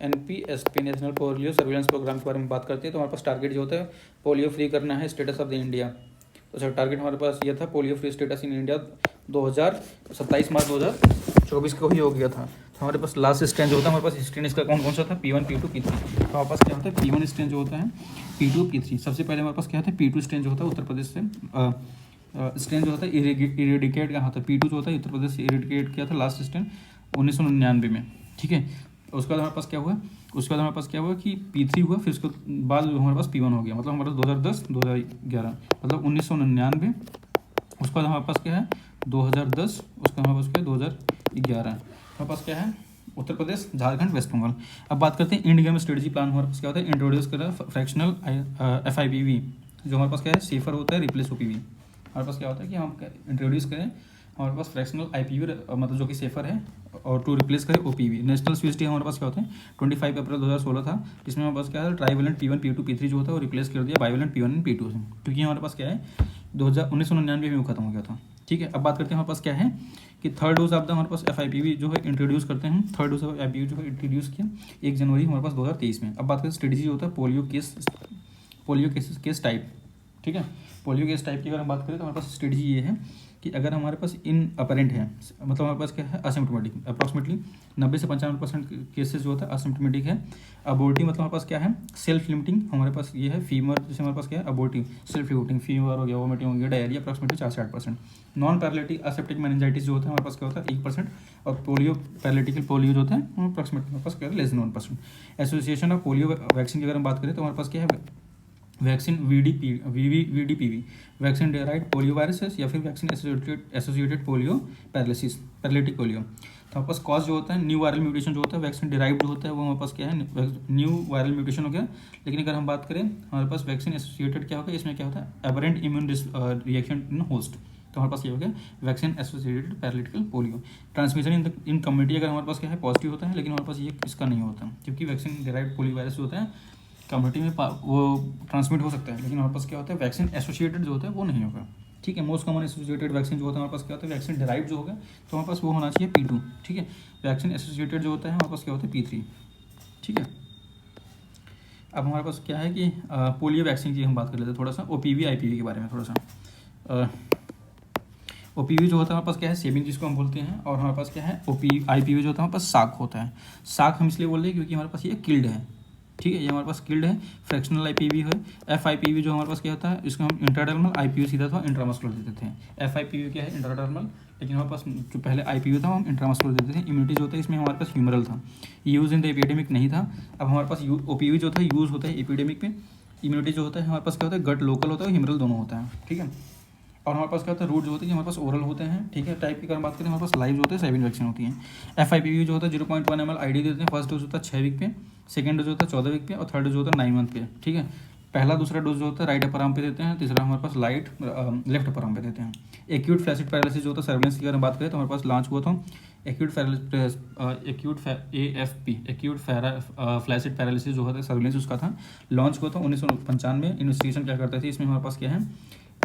NPSP, national polio surveillance programme के बारे में बात करते हैं। तो हमारे पास टारगेट जो होता है पोलियो फ्री करना है स्टेटस ऑफ द इंडिया। तो सर टारगेट हमारे पास ये था polio free status in India 27 मार्च 2024 को ही हो गया था। तो हमारे पास लास्ट स्ट्रेन जो होता है, हमारे पास स्ट्रेन इसका कौन कौन सा था, P1 P2 P3। तो हमारे पास क्या होता है P1 स्ट्रेन जो होता है, P2 P3। सबसे पहले हमारे पास क्या होता है P2 स्ट्रेन जो होता है उत्तर प्रदेश से स्ट्रेन जो होता है इरेडिकेट कहाँ होता है, P2 जो होता है उत्तर प्रदेश से इरेडिकेट किया था लास्ट स्ट्रेन 1999 में। ठीक है। उसके बाद हमारे पास क्या हुआ, उसके बाद हमारे पास क्या हुआ कि P3 हुआ, फिर उसके बाद हमारे पास P1 हो गया, मतलब हमारे पास 2010 2011 मतलब 1999। उसके बाद हमारे पास क्या है 2010, उसका हमारे पास क्या है 2011। हमारे पास क्या है उत्तर प्रदेश, झारखंड, वेस्ट बंगाल। अब बात करते हैं इंडिया में स्ट्रेटजी प्लान हमारे पास क्या होता है, इंट्रोड्यूस करा फ्रैक्शनल FIPV जो हमारे पास क्या है सेफर होता है रिप्लेस OPV। हमारे पास क्या होता है कि हम इंट्रोड्यूस करें हमारे पास फ्रैक्शनल IPV मतलब जो कि सेफर है और टू रिप्लेस करें OPV। नेशनल स्विच डे हमारे पास क्या होता है 25 अप्रैल 2016 था, जिसमें हमारे पास क्या है ट्राइवेलेंट P1 P2 P3 जो होता है वो रिप्लेस कर दिया बाइवेलेंट P1 एंड P2 से, क्योंकि हमारे पास क्या है 1999 में वो खत्म हो गया था। ठीक है। अब बात करते हैं हमारे पास क्या है कि थर्ड डोज ऑफ द हमारे पास FIPV जो है इंट्रोड्यूस करते हैं, थर्ड डोज ऑफ FIPV जो है इंट्रोड्यूस किया 1 जनवरी हमारे पास 2023 में। अब बात करें स्ट्रेटजी जो होता है पोलियो केस टाइप। ठीक है। पोलियो केस टाइप की अगर हम बात करें तो हमारे पास स्ट्रेटजी ये है कि अगर हमारे पास इन अपरेंट है मतलब हमारे पास क्या है असिम्प्टोमेटिक, अप्रॉक्सीमेटली 90 से 95% केसेस जो होता है असिम्प्टोमेटिक है। अबोर्टिव मतलब हमारे पास क्या है सेल्फ लिमिटिंग, हमारे पास ये है फीवर, जैसे हमारे पास क्या है अबोर्टिव सेल्फ लिमिटिंग फीवर हो गया, वोमिटिंग हो गया, डायरिया अप्रॉक्सीमेटली 4 से 8%। नॉन पैरालिटिक असेप्टिक मेनिंजाइटिस जो होता है हमारे पास क्या होता है 1%। और पोलियो पैरालिटिकल पोलियो जो होता है अप्रॉक्सीमेटली हमारे पास क्या है less than 1%। Association of polio vaccine की अगर हम बात करें तो हमारे पास क्या है vaccine VDPV vaccine derived polio viruses या फिर vaccine associated polio paralytic polio. तो हमारे पास कॉज जो होता है न्यू वायरल म्यूटेशन जो होता है, वैक्सीन डिराइव्ड जो होता है वो हमारे पास क्या है न्यू वायरल म्यूटेशन हो गया। लेकिन अगर हम बात करें हमारे पास वैक्सीन एसोसिएटेड क्या होगा, इसमें क्या होता है aberrant immune reaction in host. तो हमारे पास ये हो गया vaccine associated paralytical polio. Transmission in community अगर हमारे पास क्या है पॉजिटिव होता है, लेकिन हमारे पास ये इसका नहीं होता, क्योंकि वैक्सीन डिराइव्ड पोलियो वायरस जो होता है कम्युनिटी में वो ट्रांसमिट हो सकता है, लेकिन हमारे पास क्या होता है वैक्सीन एसोसिएटेड जो होता है वो नहीं होगा। ठीक है। मोस्ट कॉमन एसोसिएटेड वैक्सीन जो होता है हमारे पास क्या होता है वैक्सीन डिराइव्ड जो होगा, तो हमारे पास वो होना चाहिए P2। ठीक है। वैक्सीन एसोसिएटेड जो होता है हमारे पास क्या होता है P3। ठीक है। अब हमारे पास क्या है कि पोलियो वैक्सीन की हम बात कर लेते हैं थोड़ा सा, OPV IPV के बारे में थोड़ा सा। OPV जो होता है हमारे पास क्या है सेविंग जिसको हम बोलते हैं, और हमारे पास क्या है IPV जो होता है हमारे पास साक होता है। साक हम इसलिए बोल रहे हैं क्योंकि हमारे पास ये किल्ड है। ठीक है। ये हमारे पास किल्ड है। फ्रैक्शनल IPV है। FIPV जो हमारे पास क्या होता है इसको हम इंट्राडर्मल, IPV सीधा था इंट्रामस्कुलर देते थे। FIPV क्या है इंट्राडर्मल, लेकिन हमारे पास जो पहले IPV था हम इंट्रामस्कुलर देते थे। इम्यूनिटी जो होता है इसमें हमारे पास ह्यूमरल था, यूज़ इन द एपिडेमिक नहीं था। अब हमारे पास OPV जो था यूज़ होता है एपिडेमिक पे। इम्यूनिटी जो होता है हमारे पास क्या होता है गट लोकल होता है, ह्यूमरल दोनों होता है। ठीक है। और हमारे पास क्या होता है रूट जो होते हैं हमारे पास ओरल होते हैं। ठीक है। टाइप की अगर बात करें हमारे पास लाइव जो होते हैं 7 वैक्सीन होती हैं। FIPV जो होता है 0.1 ml ID देते हैं। फर्स्ट डोज होता है 6 वीक पे, सेकंड डोज होता है 14 वीक पे, और थर्ड डोज होता है 9 मंथ पे। ठीक है। पहला दूसरा डोज जो होता है राइट अपर आर्म पे देते हैं, तीसरा हमारे पास लेफ्ट अपर आर्म पे देते हैं। एक्यूट फ्लैसिड पैरालिसिस जो होता है सर्विलेंस की अगर बात करें तो हमारे पास लॉन्च हुआ था एक्यूट फ्लैसिड पैरालिसिस जो होता है सर्विलेंस उसका था, लॉन्च हुआ था 1995 में। इन्वेस्टिगेशन क्या करते थे इसमें हमारे पास क्या है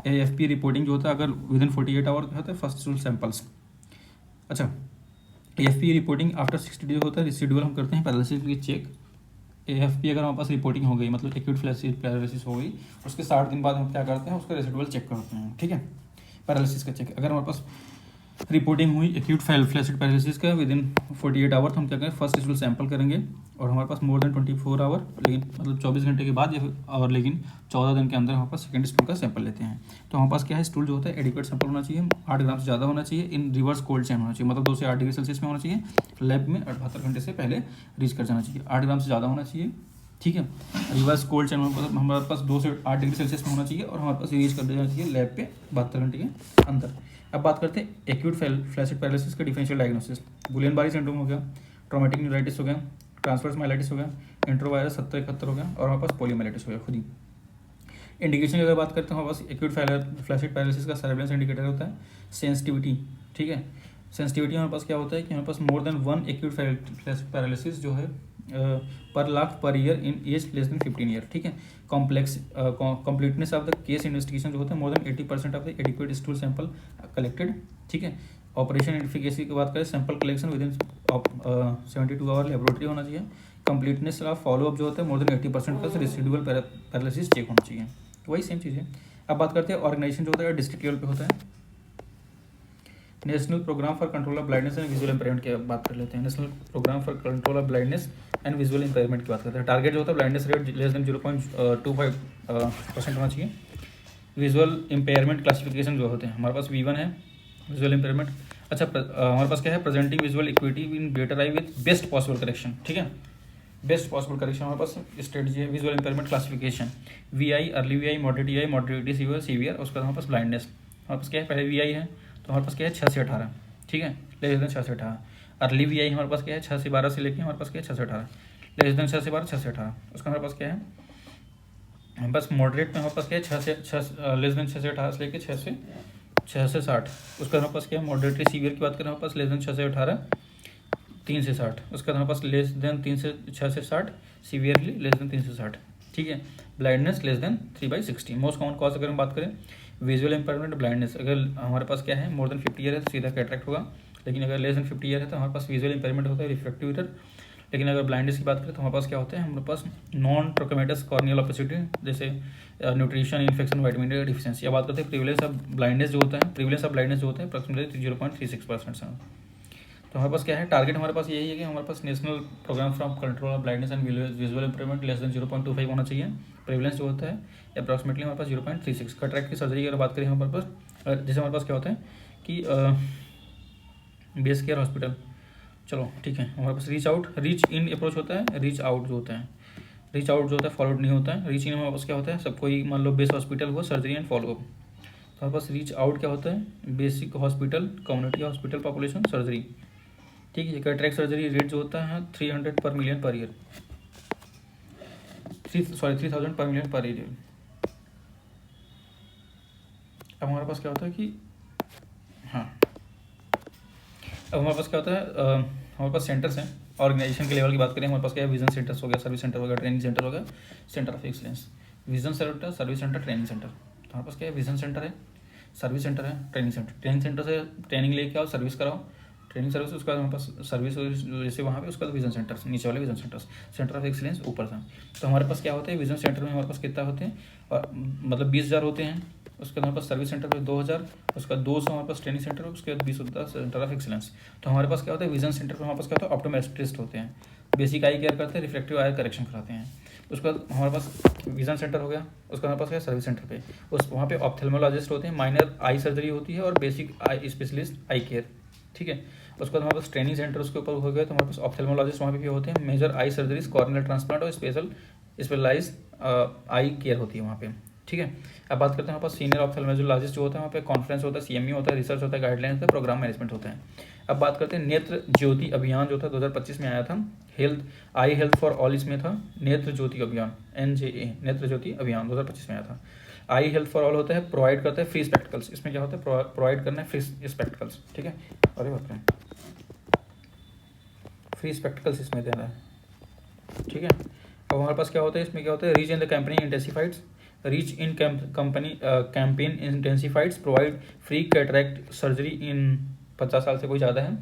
AFP रिपोर्टिंग जो होता है अगर विदिन 48 आवर होता है फर्स्ट स्टूल सैंपल्स। अच्छा, AFP रिपोर्टिंग आफ्टर 60 डेज होता है, रिसिडुअल हम करते हैं पैरालिसिस की चेक। AFP अगर हमारे पास रिपोर्टिंग हो गई मतलब एक्यूट फ्लैसिड पैरालिसिस हो गई, उसके 60 दिन बाद हम क्या करते हैं उसका रेसिडुअल चेक करते हैं। ठीक है। पैरालिसिस का चेक अगर हमारे पास रिपोर्टिंग हुई एक्यूट फ्लैसिड पैरालिसिस का विदिन 48 आवर, तो हम क्या करें फर्स्ट स्टूल सैंपल करेंगे, और हमारे पास मोर देन 24 आवर लेकिन मतलब 24 घंटे के बाद या फिर और लेकिन 14 दिन के अंदर हमारे पास सेकंड स्टूल का सैंपल लेते हैं। तो हमारे पास क्या है स्टूल जो होता है एडिक्वेट सैंपल होना चाहिए, 8 ग्राम से ज़्यादा होना चाहिए, इन रिवर्स कोल्ड चैन होना चाहिए, मतलब 2 से 8 डिग्री सेल्सियस में होना चाहिए, लैब में 78 घंटे से पहले रीच कर जाना चाहिए, 8 ग्राम से ज़्यादा होना चाहिए। ठीक है। रिवर्स कोल्ड चैन मतलब हमारे पास 2 से 8 डिग्री सेल्सियस में होना चाहिए, और हमारे पास रीच कर देना चाहिए लैब पे 72 घंटे के अंदर। अब बात करते हैं एक्यूट फ्लैसिड पैरालिसिस का डिफरेंशियल डायग्नोसिस। गुलियन बारी सिंड्रोम हो गया, ट्रॉमेटिक न्यूराइटिस हो गया, ट्रांसवर्स माइलाइटिस हो गया, एंट्रोवायरस 7071 हो गया, और हमारे पास पोलियोमाइलाइटिस हो गया खुद ही। इंडिकेशन की अगर बात करते हैं हमारे पास एक्यूट फ्लैसिड पैरालिसिस का सर्वेलेंस इंडिकेटर होता है सेंसिटिविटी। ठीक है। सेंसिटिविटी हमारे पास क्या होता है कि हमारे पास more than 1 acute flaccid paralysis जो है per lakh per year in age less than 15 year, ठीक है। Completeness of the case investigation जो होता है more than 80% of the adequate stool sample collected, ठीक है। ऑपरेशन एफिकेसी की बात करें, sample collection within 72 hour laboratory होना चाहिए। कंप्लीटनेस ऑफ फॉलोअप जो होता है more than 80% plus residual paralysis check होना चाहिए, तो वही सेम चीज़ है। अब बात करते हैं ऑर्गेनाइजेशन जो होता है डिस्ट्रिक्ट लेवल पे होता है। National programme for control of blindness and visual impairment की बात कर लेते हैं। National programme for control of blindness and visual impairment की बात करते हैं। टारगेट जो होता है ब्लाइंडनेस रेट लेस देन 0.25% होना चाहिए। विजुअल इंपेयरमेंट क्लासिफिकेशन जो होते हैं हमारे पास V1 है विजुअल इंपेयरमेंट। अच्छा हमारे पास क्या है, presenting visual equity in greater I with best possible correction, ठीक है। बेस्ट पॉसिबल करेक्शन हमारे पास स्ट्रेटजी है। Visual impairment classification VI, early VI, moderate EI, moderate severe, उसके बाद हमारे पास ब्लाइंडनेस हमारे पास क्या है, पहले VI है तो हमारे पास क्या है 6 से 18, ठीक है, लेस देन 6 से 18। अर्ली VI हमारे पास क्या है 6 से 12 से लेके हमारे पास क्या है 6 से 18, लेस देन 6 से 12, 6 से 18। उसका हमारे पास क्या है, हमारे पास मॉडरेट में हमारे पास क्या है 6 से 6 लेस देन 6 से 18 से लेके 6 से 60। उसका हमारे पास क्या है, मॉडरेटली सीवियर की बात करें हमारे पास लेस देन 6 से 18, 3 से 60। उसका हमारे पास लेस देन 3 से 6 से 60, सीवियरली लेस देन 3 से 60, ठीक है। Blindness less than 3/60। Most common cause अगर हम बात करें विजुअल इंपेयरमेंट ब्लाइंडनेस, अगर हमारे पास क्या है मोर देन 50 ईयर है तो सीधा कैटरेक्ट होगा, लेकिन अगर लेस देन 50 ईयर है तो हमारे पास विजुअल इंपेयरमेंट होता है रिफ्रैक्टिव एरर। लेकिन अगर ब्लाइंडनेस की बात करें तो हमारे पास क्या होता है, हमारे पास नॉन ट्रोकोमेटस कॉर्नियल ऑपेसिटी जैसे nutrition infection vitamin D deficiency. अब बात करते हैं प्रिवलेंस ऑफ ब्लाइंडनेस जो होता है, प्रिवलेंस ऑफ ब्लाइंडनेस जो होता है अप्रॉक्सिमेटली 0.36% से। तो हमारे पास क्या है, टारगेट हमारे पास यही है कि हमारे पास national programme from control of blindness and visual improvement less than 0.25 होना चाहिए। प्रेवलेंस जो होता है अप्रॉक्सिमेटली हमारे पास 0.36। कैटरेक्ट की सर्जरी की अगर बात करें हमारे पास, जैसे हमारे पास क्या होता है कि बेस केयर हॉस्पिटल, चलो ठीक है, हमारे पास रीच इन अप्रोच होता है, रीच आउट जो होता है, रीच आउट जो होता है फॉलोअप नहीं होता है। रीच इन हमारे पास क्या होता है, सब कोई मान लो बेस हॉस्पिटल हुआ सर्जरी एंड फॉलोअप, तो हमारे पास रीच आउट क्या होता है, basic hospital community hospital population surgery, ठीक है। कैटरेक्ट सर्जरी रेट जो होता है 300 पर मिलियन पर ईयर, 3000 पर मिलियन पर ईयर। अब हमारे पास क्या होता है कि हाँ, अब हमारे पास क्या होता है, हमारे पास सेंटर्स हैं। ऑर्गेनाइजेशन के लेवल की बात करें हमारे पास क्या है, विजन सेंटर्स हो गया, सर्विस सेंटर हो गया, ट्रेनिंग सेंटर हो गया, centre of excellence. Vision centre, service centre, training centre. तो हमारे पास क्या है, विजन सेंटर है, सर्विस सेंटर है, ट्रेनिंग सेंटर। ट्रेनिंग सेंटर से ट्रेनिंग लेके आओ, सर्विस कराओ, ट्रेनिंग सर्विस, उसका हमारे पास सर्विस जैसे वहाँ पे, उसका विजन सेंटर्स नीचे वाले vision centres, centre of excellence ऊपर था। तो हमारे पास क्या होता है, विजन सेंटर में हमारे पास कितना होते हैं, और मतलब 20,000 होते हैं। उसके बाद हमारे पास सर्विस सेंटर पे 2,000, उसका 200 हमारे पास ट्रेनिंग सेंटर, उसके बाद 20 होता है सेंटर ऑफ एक्सीलेंस। तो हमारे पास क्या होता है, विजन सेंटर पर हमारे पास क्या होता है, ऑप्टोमेट्रिस्ट होते हैं, बेसिक आई केयर करते हैं, रिफ्रैक्टिव आई करेक्शन कराते हैं। उसके बाद हमारे पास विजन सेंटर हो गया, उसका हमारे पास क्या है सर्विस सेंटर पे, उस वहाँ पे ऑप्थेल्मोलॉजिस्ट होते हैं, माइनर आई सर्जरी होती है और बेसिक आई स्पेशलिस्ट आई केयर, ठीक है। उसके बाद हमारे पास ट्रेनिंग सेंटर उसके ऊपर हो गया, तो हमारे पास ऑप्थेल्मोलॉजिस्ट वहाँ पे भी होते हैं, मेजर आई सर्जरीज, कॉर्नियल ट्रांसप्लांट और स्पेशलाइज आई केयर होती है वहाँ पे, ठीक है। अब बात करते हैं हमारे पास सीनियर ऑप्थेल्मोलॉजिस्ट जो होता है, वहाँ पे कॉन्फ्रेंस होता है, CME होता है, रिसर्च होता है, गाइडलाइंस होता है, प्रोग्राम मैनेजमेंट होता है। अब बात करते हैं नेत्र ज्योति अभियान जो था 2025 में आया था, आई हेल्थ फॉर ऑल इसमें था, नेत्र ज्योति अभियान NJA, नेत्र ज्योति अभियान 2025 में आया था। आई हेल्थ फॉर ऑल होता है प्रोवाइड करता है फ्री स्पेक्टिकल्स, इसमें क्या होता है प्रोवाइड करना है फ्री स्पेक्टिकल्स, ठीक है। अरे बात करें फ्री स्पेक्टिकल्स इसमें देना है, ठीक है। अब हमारे पास क्या होता है, इसमें क्या होता है, reach in the campaigning intensified, reach in company campaign intensified, provide free cataract surgery in 50 साल से कोई ज़्यादा है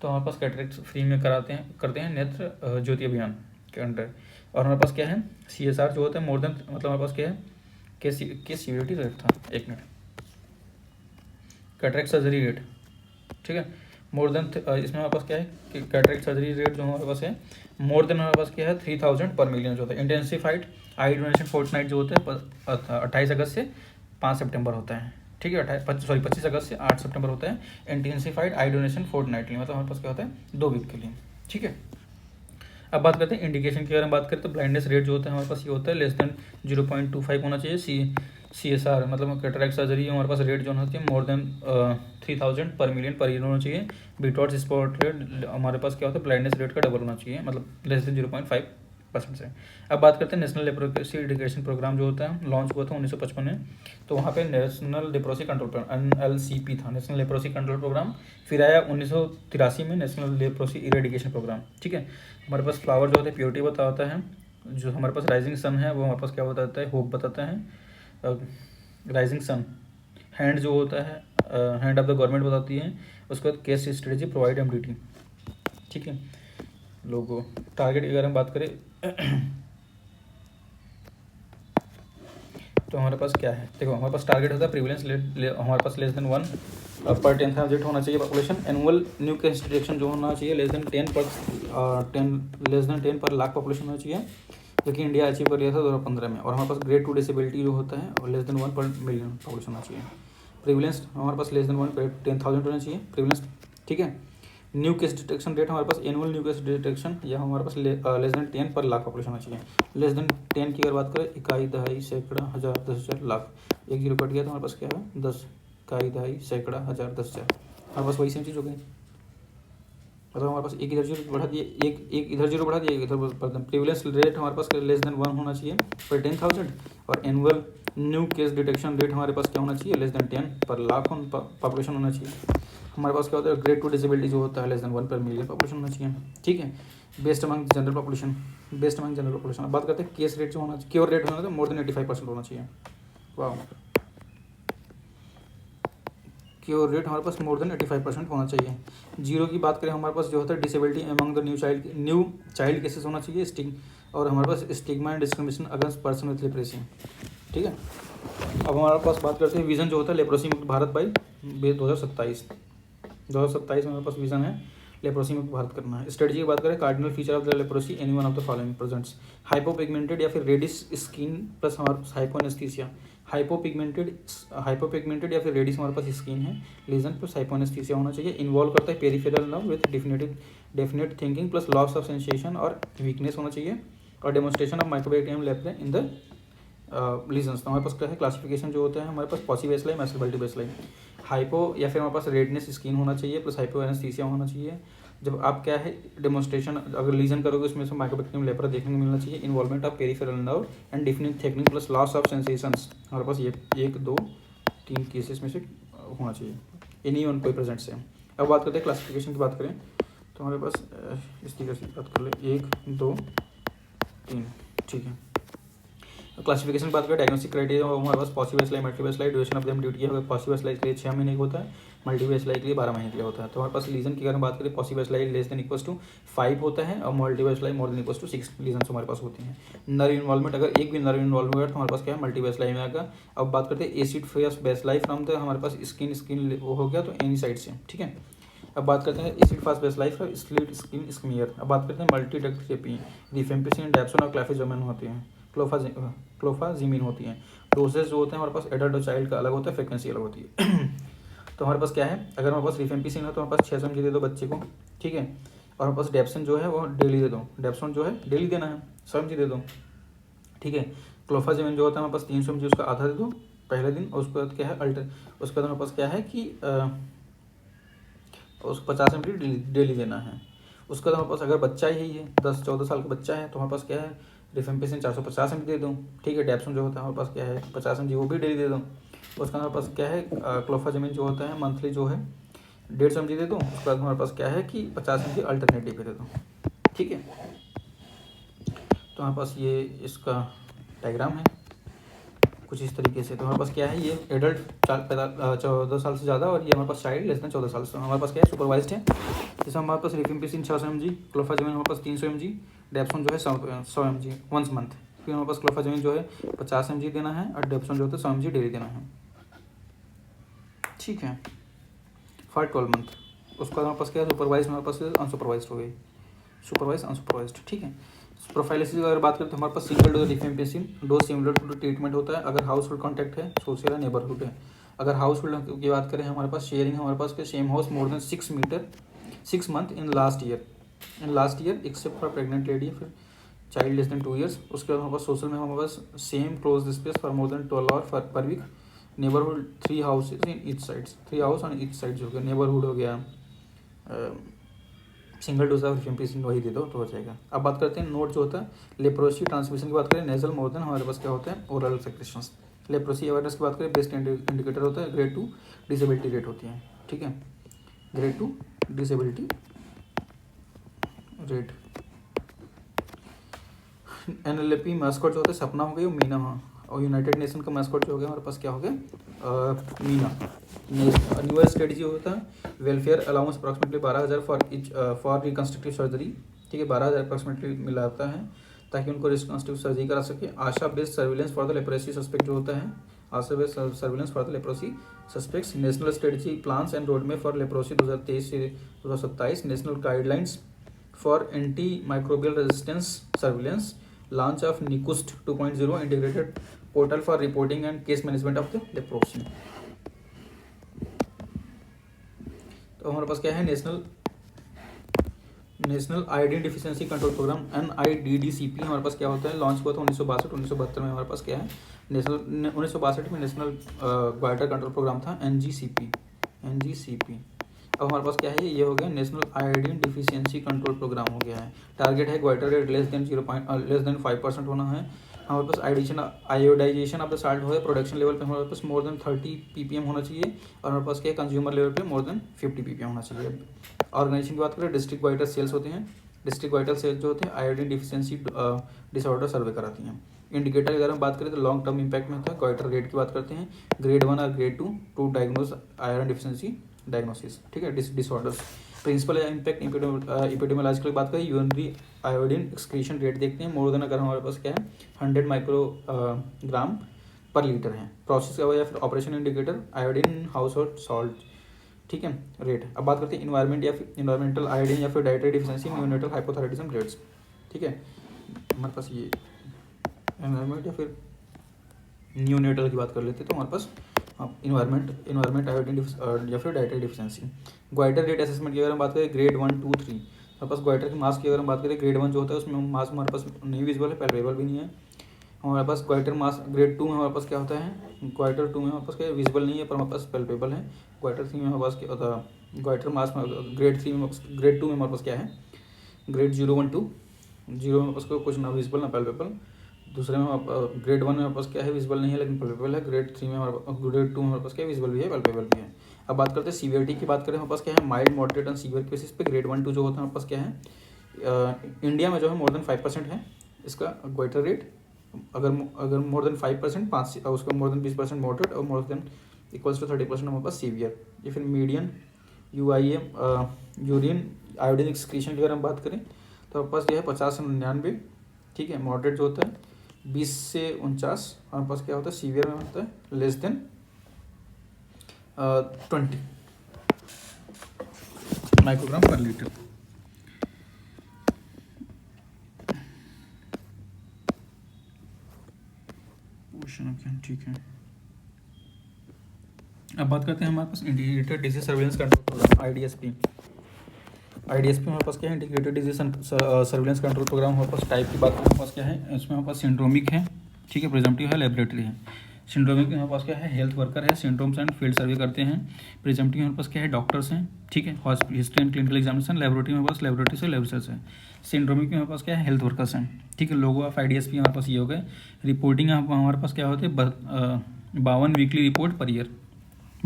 तो हमारे पास कैटरेक्ट फ्री में करते हैं नेत्र ज्योति अभियान के अंडर। और हमारे पास क्या है, CSR जो होता है मोर देन, मतलब हमारे पास क्या है, केस सीवियरिटी रेट था, एक मिनट, कैटरेक्ट सर्जरी रेट, ठीक है, मोर देन, इसमें हमारे पास क्या है कि कैटरेक्ट सर्जरी रेट जो हमारे पास है मोर देन, हमारे पास क्या है 3000 पर मिलियन जो होता है। इंटेंसिफाइड आई डोनेशन फोर्टनाइट जो होता है 28 अगस्त से 5 सितंबर होता है, ठीक है। 25 अगस्त से 8 सितंबर होता है इंटेंसिफाइड आई डोनेशन फोर्टनाइटली, मतलब हमारे पास क्या होता है 2 वीक के लिए, ठीक है। अब बात करते हैं इंडिकेशन की, अगर हम बात करें तो ब्लाइंडनेस रेट जो होता है हमारे पास ये होता है लेस देन 0.25 होना चाहिए। CSR मतलब कैटरेक्ट सर्जरी हमारे पास रेट जो होती है मोर देन 3000 पर मिलियन पर ईयर होना चाहिए। बीटॉट्स स्पॉट रेट हमारे पास क्या होता है ब्लाइंडनेस रेट का डबल होना चाहिए, मतलब लेस देन 0.5 परसेंट से। अब बात करते हैं नेशनल लेप्रोसी एजुकेशन प्रोग्राम जो होता है लॉन्च हुआ था 1955 में, तो वहाँ पे national leprosy control programme NLCP था, नेशनल लेप्रोसी कंट्रोल प्रोग्राम। फिर आया 1983 में नेशनल लेप्रोसी इरेडिकेशन प्रोग्राम। ठीक है, हमारे पास फ्लावर जो होता है प्योरिटी बताता है, जो हमारे पास राइजिंग सन है वो हमारे पास क्या बताता है, होप बताता है। राइजिंग सन, हैंड जो होता है हैंड ऑफ द गवर्नमेंट बताती है। उसके बाद केस स्ट्रेटेजी प्रोवाइड MDT। ठीक है, लोगो टारगेट अगर हम बात करें तो हमारे पास क्या है, देखो हमारे पास टारगेट होता है प्रीवलेंस हमारे पास लेस देन 1 पर 10,000 होना चाहिए population. Annual new case detection जो होना चाहिए लेस देन 10 पर लाख पॉपुलेशन होना चाहिए, जो कि इंडिया अचीव कर लिया था 2015 में। और हमारे पास ग्रेड 2 डिसेबिलिटी जो होता है और लेस देन 1 पर मिलियन पॉपुलेशन होना चाहिए। प्रीवलेंस हमारे पास लेस देन 1 पर 10,000 होना चाहिए प्रीवलेंस। ठीक है, न्यू केस डिटेक्शन रेट हमारे पास एनुअल न्यू केस डिटेक्शन यह हमारे पास लेस देन 10 पर लाख पॉपुलेशन होना चाहिए। लेस देन 10 की अगर बात करें, इकाई, दहाई, सैकड़ा, हज़ार, 10,000, लाख, एक जीरो कट गया तो हमारे पास क्या है 10, इकाई, दहाई, सैकड़ा, हज़ार, 10,000, हमारे पास वही सेम चीज़ हो गई। मतलब हमारे पास एक इधर जीरो बढ़ा दिए, एक इधर जीरो बढ़ा दिया, एक इधर बढ़ा दिया। प्रीवलेंस रेट हमारे पास लेस देन 1 होना चाहिए पर 10,000, और annual new case detection rate हमारे पास क्या होना चाहिए लेस देन 10 पर लाख पॉपुलेशन होना चाहिए। हमारे पास क्या होता है ग्रेड 2 डिसेबिलिटी जो होता है लेस देन 1 पर मिलियन पॉपुलेशन होना चाहिए। ठीक है, based among general population, based among general population. अब बात करते हैं केस रेट जो होना चाहिए, क्योर रेट होना चाहिए मोर देन 85% होना चाहिए। वाह, क्योर रेट हमारे पास मोर देन 85% होना चाहिए। जीरो की बात करें हमारे पास जो होता है disability among the new child cases होना चाहिए स्टिग, और हमारे पास stigma and discrimination against person with leprosy. ठीक है, अब हमारे पास बात करते हैं विजन जो होता है लेप्रोसी मुक्त भारत बाई 2027 में हमारे पास विजन है लेप्रोसी मुक्त भारत करना है। स्ट्रेटजी की बात करें, cardinal feature of the leprosy any one of the following presents, hypopigmented या फिर रेडिश स्किन प्लस हमारे पास हाइपोएनेस्थीसिया। हाइपोपिगमेंटेड या फिर रेडिश हमारे पास स्किन है, लीजन प्लस हाइपोएनेस्थीसिया होना चाहिए। इन्वॉल्व करता है peripheral nerve with definite thinking plus loss of sensation और वीकनेस होना चाहिए, और demonstration of mycobacterium leprae in the lesions. तो हमारे पास क्या है क्लासिफिकेशन जो होता है हमारे पास पॉसिबेसलाई मैस्टरबल्टिबेसलाई। हाइपो या फिर हमारे पास रेडनेस स्किन होना चाहिए प्लस हाइपोएनेस्थीसिया होना चाहिए। जब आप क्या है डेमोन्स्ट्रेशन अगर लीजन करोगे उसमें से माइक्रोबैक्टीरियम लेप्रा देखने को मिलना चाहिए। Involvement of peripheral nerve and definite thickening plus loss of sensations हमारे पास ये 1, 2, 3 केसेस में से होना चाहिए, एनी वन कोई प्रेजेंट से। अब बात करते हैं क्लासिफिकेशन की बात करें तो हमारे पास इस तरीके से बात कर ले 1, 2, 3। ठीक है, क्लासिफिकेशन बात करें डायग्नोस्टिक क्राइटेरिया हमारे पास पॉसिबेसलाई मल्टीबेसलाई, ड्यूरेशन ऑफ देम ड्यूटी है पॉसिबेसलाई के लिए 6 महीने का होता है, मल्टीबेसलाई के लिए 12 महीने के लिए होता है। तो हमारे पास लीजन की अगर हम बात करें paucibacillary less than equals to 5 होता है और multibacillary more than equals to 6 lesion हमारे पास होती हैं। नर्व इन्वॉल्वमेंट अगर एक भी नर्व इन्वॉल्व हुआ तो हमारे पास क्या है मल्टीबेसलाई में आएगा। अब बात करते हैं एसिड फेस बेसलाई फ्रॉम द हमारे पास स्किन वो हो गया तो एनी साइड से। ठीक है, अब बात करते हैं acid fast bacilli from slit skin smear. अब बात करते हैं मल्टी डक्ट थेरेपी, रिफेम्पिसिन, डैप्सोन और क्लाफेजोमेन होती हैं, क्लोफाजीमिन होती हैं। डोसेज जो होते हैं हमारे पास एडल्ट और चाइल्ड का अलग होता है, फ्रिक्वेंसी अलग होती है। तो हमारे पास क्या है अगर हमारे पास रिफेम्पिसिन है तो हमारे पास 600 mg दे दो बच्चे को। ठीक है, और हमारे पास डेप्सन जो है वो डेली दे दो, डेप्सन जो है डेली देना है 100 mg दे दो। ठीक है, क्लोफाजीमिन जो होता है हमारे पास 300 mg उसका आधा दे दो पहले दिन, और उसके बाद क्या है उसके बाद हमारे पास क्या है कि उसको 50 mg डेली देना है। उसके बाद हमारे पास अगर बच्चा ही है 10-14 साल का बच्चा है तो हमारे पास क्या है रिफेम्पिसिन 450 mg दे दूँ। ठीक है, डेप्सन जो होता है हमारे पास क्या है 50 mg वो भी डेली दे दूँ। उसका हमारे पास क्या है क्लोफाजीमिन जो होता है मंथली जो है 150 mg दे दूँ। उसके बाद हमारे पास क्या है कि 50 mg अल्टरनेट डे पे दे दूँ। ठीक है, तो हमारे पास ये इसका डायग्राम है कुछ इस तरीके से। तो हमारे पास क्या है ये एडल्ट 14 साल से ज़्यादा और ये हमारे पास चाइल्ड लेस देन 14 साल से। हमारे पास क्या है सुपरवाइज्ड है, जैसे हमारे पास रिफेम्पिसिन 600 mg, क्लोफाजीमिन हमारे पास 300 mg, डेप्सन जो है 100 mg वंस मंथ। फिर हमारे पास क्लोफाजीमिन जो है 50 mg देना है और डेप्सन जो होता है 100 mg डेली देना है। ठीक है, फॉर 12 मंथ। उसका हमारे पास क्या है सुपरवाइज हमारे पास अनसुपरवाइज्ड हो गई, सुपरवाइज अनसुपरवाइज्ड। ठीक है, प्रोफाइलिसिस अगर बात करें तो हमारे पास single dose rifampicin dose similar to treatment होता है अगर हाउस होल्ड कॉन्टैक्ट है, सोशल या नेबरहुड है। अगर हाउस होल्ड की बात करें हमारे पास शेयरिंग हमारे पास same house more than 6 month in last year except for pregnant lady, फिर चाइल्ड लेस देन 2 years। उसके बाद हमारे पास सोशल में हमारे पास same close space for more than 12 hours per week. Neighbourhood 3 houses in each sides, 3 house on each side जो हो गया नेबरहुड हो गया, सिंगल डोज ऑफ रिफेम्पिसिन वही दे दो तो हो जाएगा। अब बात करते हैं नोट जो होता है लेप्रोसी ट्रांसमिशन की बात करें नेजल मोर देन हमारे पास क्या होते हैं ओरल सेक्रेशंस। लेप्रोसी अवेयरनेस की बात करें बेस्ट इंडिकेटर होता है ग्रेड 2 डिसेबिलिटी रेट होती है, ठीक है, grade 2 disability rate. NLP mascot जो होता है सपना हो गई मीना, हाँ, और यूनाइटेड नेशन का मैस्कॉट जो हो गया हमारे पास क्या हो गया मीना। न्यूअर स्ट्रेटजी होता है welfare allowance approximately 12,000 for reconstructive surgery, ठीक है, 12,000 अप्रॉक्सीमेटली मिलाता है ताकि उनको रिकन्स्ट्रक्टिव सर्जरी करा सके। ASHA based surveillance for the leprosy suspect जो होता है ASHA based surveillance for the leprosy suspects. National strategy plans and road map for leprosy 2023 से 2027। National guidelines for anti microbial resistance surveillance. Launch of Nikusth 2.0 integrated portal for reporting and case management of the leprosy. तो हमारे पास क्या है national iodine deficiency control programme NIDDCP हमारे पास क्या होता है लॉन्च हुआ था 1962-1972 में। हमारे पास क्या है नेशनल 1962 में नेशनल ग्वाइटर कंट्रोल प्रोग्राम था NGCP। अब हमारे पास क्या है ये हो गया national iodine deficiency control programme हो गया है। टारगेट है ग्वाइटर रेट लेस देन 5% होना है। हमारे पास आयोडाइजेशन ऑफ द साल्ट हो है प्रोडक्शन लेवल पे हमारे पास मोर देन 30 ppm होना चाहिए और हमारे पास क्या है कंज्यूमर लेवल पे मोर देन 50 ppm होना चाहिए। ऑर्गेनाइजेशन की बात करें डिस्ट्रिक्ट वाइटर सेल्स होते हैं, डिस्ट्रिक्ट वाइटर सेल्स जो होते हैं आयोडीन डिफिशियंसी डिसऑर्डर सर्वे कराती हैं। इंडिकेटर अगर हम बात करें तो लॉन्ग टर्म इंपैक्ट में होता है ग्वाइटर रेट की बात करते हैं ग्रेड 1 और grade 2 to diagnose iron deficiency diagnosis, ठीक है, डिसऑर्डर्स। प्रिंसिपल इम्पैक्ट एपिडेमियोलॉजिकल बात करें यूरिनरी आयोडीन एक्सक्रीशन रेट देखते हैं मोर देन अगर हमारे पास क्या है 100 माइक्रोग्राम पर लीटर है। प्रोसेस या फिर operation indicator iodine house hold salt, ठीक है, रेट। अब बात करते हैं इन्वायरमेंट या फिर इन्वायरमेंटल आयोडीन या फिर dietary deficiency neonatal hypothyroidism rates, ठीक है। हमारे पास ये एनवायरमेंट या फिर न्यूनेटल की बात कर लेते हैं तो हमारे पास इन्वायरमेंट आयोडीन या फिर dietary deficiency. Goitre rate assessment की अगर हम बात करें ग्रेड 1, 2, 3 हमारे पास ग्वाइटर की मास की अगर हम बात करें ग्रेड 1 जो होता है उसमें मास हमारे पास नहीं विजिबल है पैल्पेबल भी नहीं है। हमारे पास ग्वाइटर मास ग्रेड 2 में हमारे पास क्या होता है ग्वाइटर 2 में हमारे पास क्या विजिबल नहीं है पर हमारे पास पैल्पेबल है। ग्वाइटर 3 में हमारे पास क्या होता है ग्वाइटर मास ग्रेड 2 में हमारे पास क्या है ग्रेड 0, 1, 2 0 में पास कुछ ना विजिबल ना पैल्पेबल। दूसरे में ग्रेड 1 में हमारे पास क्या है विजिबल नहीं है लेकिन पैल्पेबल है। ग्रेड 3 में ग्रेड 2 में हमारे पास क्या है विजिबल भी है पैल्पेबल भी है। अब बात करते हैं सीवियरिटी की बात करें हमारे पास क्या है mild moderate and severe cases पे ग्रेड 1, 2 जो होता है हमारे पास क्या है इंडिया में जो है मोर देन 5% है इसका ग्वाइटर रेट। अगर मोर देन 5% 5 उसका मोर देन 20% मॉडरेट और मोर देन इक्वल्स टू 30% हमारे पास सीवियर। या फिर median UIM urine iodine excretion की अगर हम बात करें तो हमारे पास यह है 50 से 99, ठीक है। मॉडरेट जो होता है 20 से 49 हमारे पास क्या होता है सीवियर में होता है less than 20 microgram per litre. ठीक है। अब बात करते हैं हमारे पास integrated disease surveillance control programme IDSP हमारे पास क्या है integrated disease surveillance control programme. हमारे पास टाइप की बात करें हमारे पास क्या है इसमें हमारे पास सिंड्रोमिक है, ठीक है, प्रिजम्पटिव है, लेबोरेटरी है। सिंड्रोमिक में हमारे पास क्या है हेल्थ वर्कर है, सिंड्रोम्स एंड फील्ड सर्वे करते हैं। प्रिजम्पटिव हमारे पास क्या है डॉक्टर्स हैं, ठीक है, history and clinical examination. Laboratory में हमारे पास लेबोरेटरी से लैब रिसर्च है। सिंड्रोमिक में हमारे पास क्या है हेल्थ वर्कर्स हैं, ठीक है। लोगो ऑफ IDSP हमारे पास ये हो गए। रिपोर्टिंग हमारे पास क्या होते हैं 52 weekly report per year,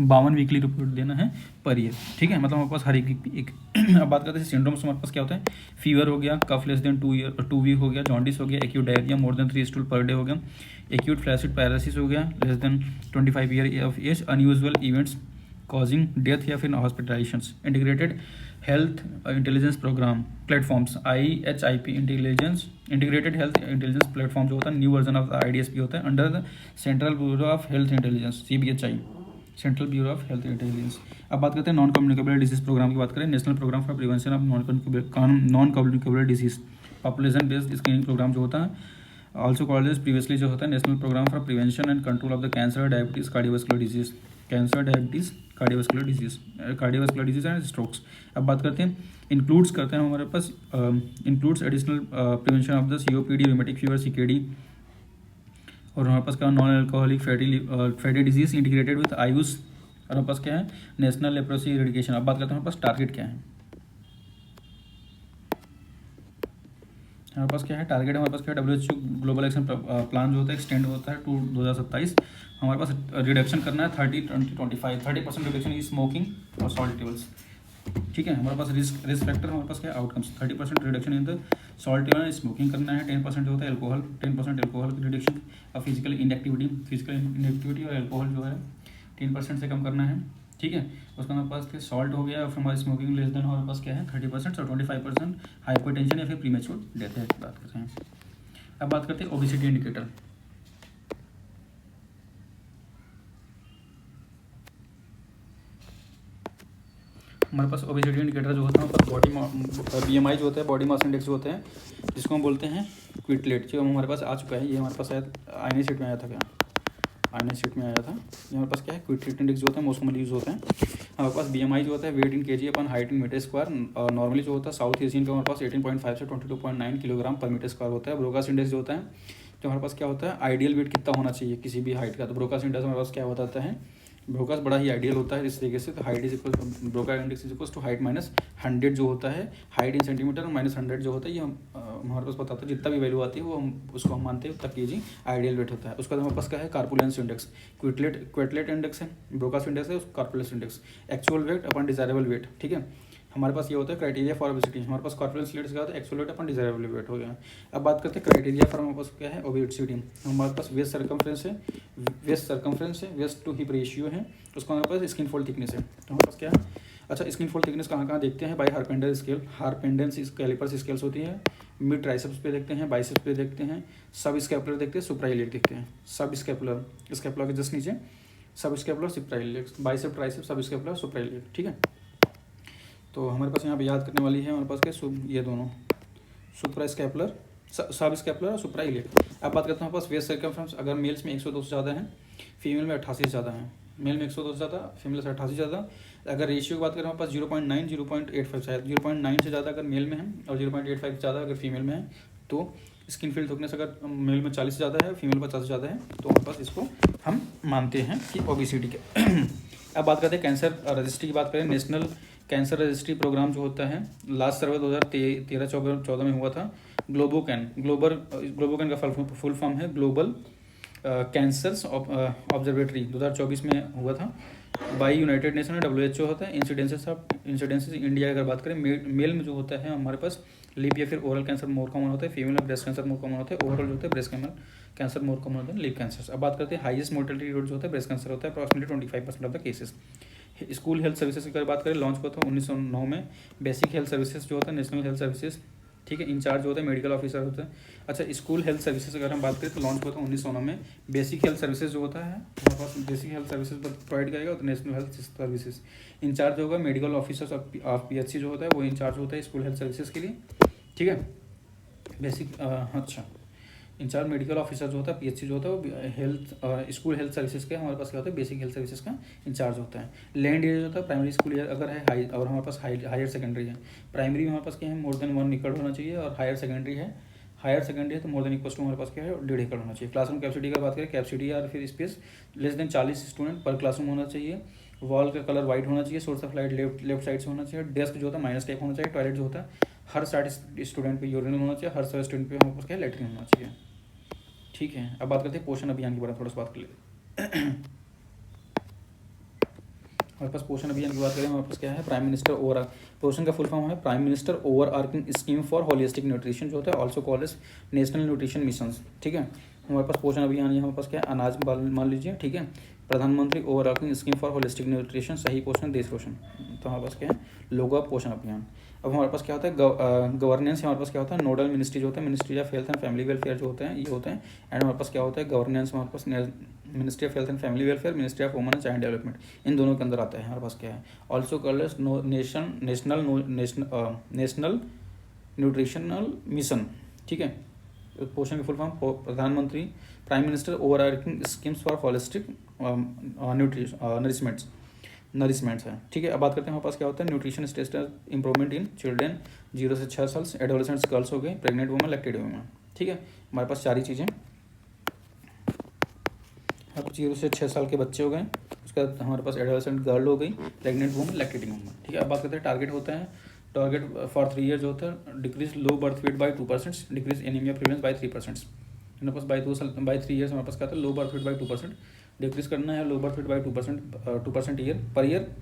52 weekly report देना है पर ईयर, ठीक है, मतलब हमारे पास हर एक अब बात करते हैं सिंड्रोम्स हमारे पास क्या होता है फीवर हो गया, कफ लेस देन 2 वीक हो गया, जॉन्डिस हो गया, acute diarrhoea more than 3 stool per day हो गया, एक्यूट फ्लैसिड पैरालिसिस हो गया less than 25 year of age, unusual events causing death या फिर hospitalisations. Integrated health intelligence programme platforms IHIP integrated health intelligence platform जो होता है न्यू वर्जन ऑफ IDSP होता है under the central bureau of health intelligence CBHI central bureau of health intelligence. अब बात करते हैं नॉन कम्युनिकेबल डिजीज प्रोग्राम की बात करें national programme for prevention of non communicable disease population based screening programme जो होता है ऑल्सो कॉल्ड प्रीवियसली जो होता है national programme for prevention and control of the cancer diabetes cardiovascular disease cardiovascular disease and strokes. अब बात करते हैं इंक्लूड्स करते हैं हमारे पास includes additional prevention of the COPD rheumatic fever CKD और हमारे पास क्या non alcoholic fatty disease integrated with Ayush और हमारे पास क्या है नेशनल लेप्रोसी इरेडिकेशन। अब बात करते हैं हमारे पास टारगेट क्या है हमारे पास क्या है टारगेट, हमारे पास क्या है WHO ग्लोबल एक्शन प्लान जो होता है एक्सटेंड होता है टू 2027। हमारे पास रिडक्शन करना है 30-20-25 30% रिडक्शन इन स्मोकिंग और सॉल्ट लेवल्स। ठीक है, हमारे पास रिस्क फैक्टर हमारे पास क्या है outcomes 30% reduction in the salt level, smoking करना है 10% जो होता है एल्कोहल, 10% एल्कोहल की रिडक्शन और फिजिकल इनएक्टिविटी और एल्कोहल जो है 10% से कम करना है। ठीक है, उसका हमारे पास सॉल्ट हो गया और फिर हमारी स्मोकिंग लेस देन हमारे पास क्या है 30% और 25% हाइपरटेंशन या फिर प्रीमेच्योर डेथ है बात करते हैं। अब बात करते हैं ओबेसिटी इंडिकेटर। हमारे पास ओबेसिटी इंडिकेटर जो होता है हमारे पास BMI जो होता है बॉडी मास इंडेक्स जो होते हैं जिसको हम बोलते हैं क्विटलेट, जो हमारे पास आ चुका है, ये हमारे पास शायद आईने शीट में आया था, क्या आईने शीट में आया था। ये हमारे पास क्या है क्विटलेट इंडेक्स जो होता है मोस्ट कॉमनली यूज होता है। हमारे पास BMI जो होता है weight in kg upon height in metre square, और नॉर्मली जो होता है साउथ एशियन का हमारे पास 18.5 से 22.9 किलोग्राम पर मीटर स्क्वायर होता है। ब्रोकास इंडेक्स जो होता है, जो हमारे पास क्या होता है आइडियल वेट कितना होना चाहिए किसी भी हाइट का, तो ब्रोकास इंडेक्स हमारे पास क्या बताता है, ब्रोकास बड़ा ही आइडियल होता है इस तरीके से। तो height is equal Broca index is equal to height minus 100 जो होता है, हाइट इन सेंटीमीटर और माइनस 100 जो होता है, ये हमारे पास बताता है जितना भी वैल्यू आती है वो उसको हम मानते हैं उतना kg आइडियल वेट होता है। उसका हमारे पास क्या है कार्पुलेंस इंडेक्स, क्विटलेट इंडेक्स है, ब्रोकास इंडेक्स है, कार्पुलेंस इंडेक्स, एक्चुअल वेट अपन डिजायरेबल वेट। ठीक है, हमारे पास ये होता है क्राइटेरिया फॉर ओबेसिटी, हमारे पास कार्पुलेंस इंडेक्स क्या होता है एक्चुअल वेट अपन डिजायरेबल वेट हो गया। अब बात करते हैं क्राइटेरिया फॉर हमारे पास क्या है ओबेसिटी। हमारे पास वेस्ट सर्कमफ्रेंस है, वेस्ट टू हिप रेशियो है, उसका हमारे पास स्किन फोल्ड थिकनेस है। तो हमारे पास क्या है, अच्छा स्किन फोल्ड थिकनेस कहाँ कहाँ देखते हैं, बाई हार्पेंडर स्केल, हार्पेंडेंस कैलिपर्स स्केल्स होती है, मिड ट्राइसेप्स पे देखते हैं, बाइसेप्स पे देखते हैं, सब स्कैपुलर देखते हैं, सुप्राइलियर देखते हैं, सब स्कैपुलर के जस्ट नीचे सब स्कैपुलर सुप्राइलियर, बाइसेप ट्राइसेप सब स्कैपुलर सुप्राइलियर। ठीक है, तो हमारे पास यहाँ पे याद करने वाली है हमारे पास क्या ये दोनों सुप्रा स्कैपुलर, सब स्कैपुलर और सुप्राइलियर। अब बात करते हैं हमारे पास वेस्ट सर्कमफ्रेंस, अगर मेल्स में 102 से ज़्यादा है, फीमेल में 88 से ज़्यादा है, मेल में 102 से ज़्यादा, फीमेल से 88 ज़्यादा। अगर रेशियो की बात करें हमारे पास 0.9 0.85 शायद 0.9 से ज़्यादा अगर मेल में है और 0.85 से ज़्यादा अगर फीमेल में है, तो स्किन फील्ड थिकनेस अगर मेल में 40 से ज़्यादा है, फीमेल 50 से ज़्यादा है, तो हमारे पास इसको हम मानते हैं कि ओबेसिटी के। अब बात करते हैं कैंसर रजिस्ट्री की बात करें, नेशनल कैंसर रजिस्ट्री प्रोग्राम जो होता है लास्ट सर्वे 2013-14 में हुआ था। ग्लोबोकैन का फुल फॉर्म है ग्लोबल कैंसर्स ऑब्जर्वेटरी, 2024 में हुआ था बाई यूनाइटेड नेशन, WHO होता है। इंसिडेंसेस इंडिया की अगर बात करें, मेल में जो होता है हमारे पास लिप या फिर ओरल कैंसर मोर कॉमन होता है, फीमेल में ब्रेस्ट कैंसर मोर कॉमन होता है, ओवरऑल जो होता है ब्रेस्ट कैंसर मोर कॉमन होता है लिप कैंसर। अब बात करते हैं हाईएस्ट मोर्टेलिटी रेट जो होता है ब्रेस्ट कैंसर होता है, approximately 25% of the cases. School health services की अगर बात करें, लॉन्च हुआ था 1909 में। बेसिक हेल्थ सर्विसेज जो होता है नेशनल हेल्थ सर्विसेज, ठीक है, इंचार्ज जो होता है मेडिकल ऑफिसर होता है। अच्छा स्कूल हेल्थ सर्विसेज अगर हम बात करें तो लॉन्च हुआ था 1909 में। बेसिक हेल्थ सर्विसेज जो होता है हमारे पास बेसिक हेल्थ सर्विसेज प्रोवाइड करेगा तो नेशनल हेल्थ सर्विसेज। इंचार्ज होगा मेडिकल ऑफिसर ऑफ PHC जो होता है वो इंचार्ज होता है स्कूल हेल्थ सर्विसेज के लिए। ठीक है, बेसिक अच्छा इंचार्ज मेडिकल ऑफिसर जो होता है PHC जो होता है वो हेल्थ स्कूल हेल्थ सर्विसेज का हमारे पास क्या होता है बेसिक हेल्थ सर्विसेज का इंचार्ज होता है। लैंड एरिया जो होता है प्राइमरी स्कूल अगर है हाई और हमारे पास हायर सेकेंडरी है, प्राइमरी में हमारे पास क्या है मोर देन 1 एकड़ होना चाहिए, और हायर सेकेंडरी है तो मोर देन इक्वल टू हमारे पास क्या है 1.5 एकड़ होना चाहिए। क्लासरूम कैपेसिटी की बात करें, कैपेसिटी या फिर स्पेस लेस देन 40 स्टूडेंट पर क्लासरूम होना चाहिए। वॉल का कलर वाइट होना चाहिए, source of light left side से होना चाहिए। डेस्क जो होता है माइनस टाइप होना चाहिए। टॉयलेट जो होता है हर साइड स्टूडेंट पे यूरिन होना चाहिए, हर साइड स्टूडेंट पे हमारे पास क्या है लेटरिन होना चाहिए। ठीक है, अब बात करते हैं पोषण अभियान के बारे में थोड़ा सा बात कर लेते हैं। हमारे पास पोषण अभियान की बात करें, हमारे पास क्या है प्राइम मिनिस्टर ओवर, पोषण का फुल फॉर्म है prime minister overarching scheme for holistic nutrition जो होता है also called as national nutrition mission. ठीक है, हमारे पास पोषण अभियान हमारे पास क्या है अनाज मान लीजिए। ठीक है, प्रधानमंत्री overarching scheme for holistic nutrition, सही पोषण देश पोषण, तो हमारे पास क्या है लोगो ऑफ पोषण अभियान। अब हमारे पास क्या होता है गवर्नेंस, हमारे पास क्या होता है नोडल मिनिस्ट्री जो होता है ministry of health and family welfare जो होते हैं ये होते हैं। एंड हमारे पास क्या होता है गवर्नेंस, हमारे पास ministry of health and family welfare, ministry of women and child development, इन दोनों के अंदर आता है। हमारे पास क्या है also called national nutritional mission. ठीक है, पोषण के फुल फॉर्म प्रधानमंत्री prime minister overarching schemes for holistic nourishments है। ठीक है, अब बात करते हैं हमारे पास क्या होता है nutrition status improvement in children 0 से 6 साल, एडोलेसेंट्स गर्ल्स हो गए, प्रेग्नेंट वुमेन, लैक्टेड वुमेन। ठीक है, हमारे पास 4 ही चीज़ें, अब 0 से 6 साल के बच्चे हो गए, उसके बाद हमारे पास एडोलेसेंट गर्ल हो गई, प्रेग्नेंट वुमेन, लैक्टेटिंग वुमेन। ठीक है, अब बात करते हैं टारगेट होता है टारगेट फॉर 3 ईयर जो होता है, decrease low birth weight by 2%, decrease anaemia prevalence by 3%। हमारे पास बाई 3 ईयर्स हमारे पास क्या था, low birth weight by 2%, decrease करना है low birth weight by 2% year per year,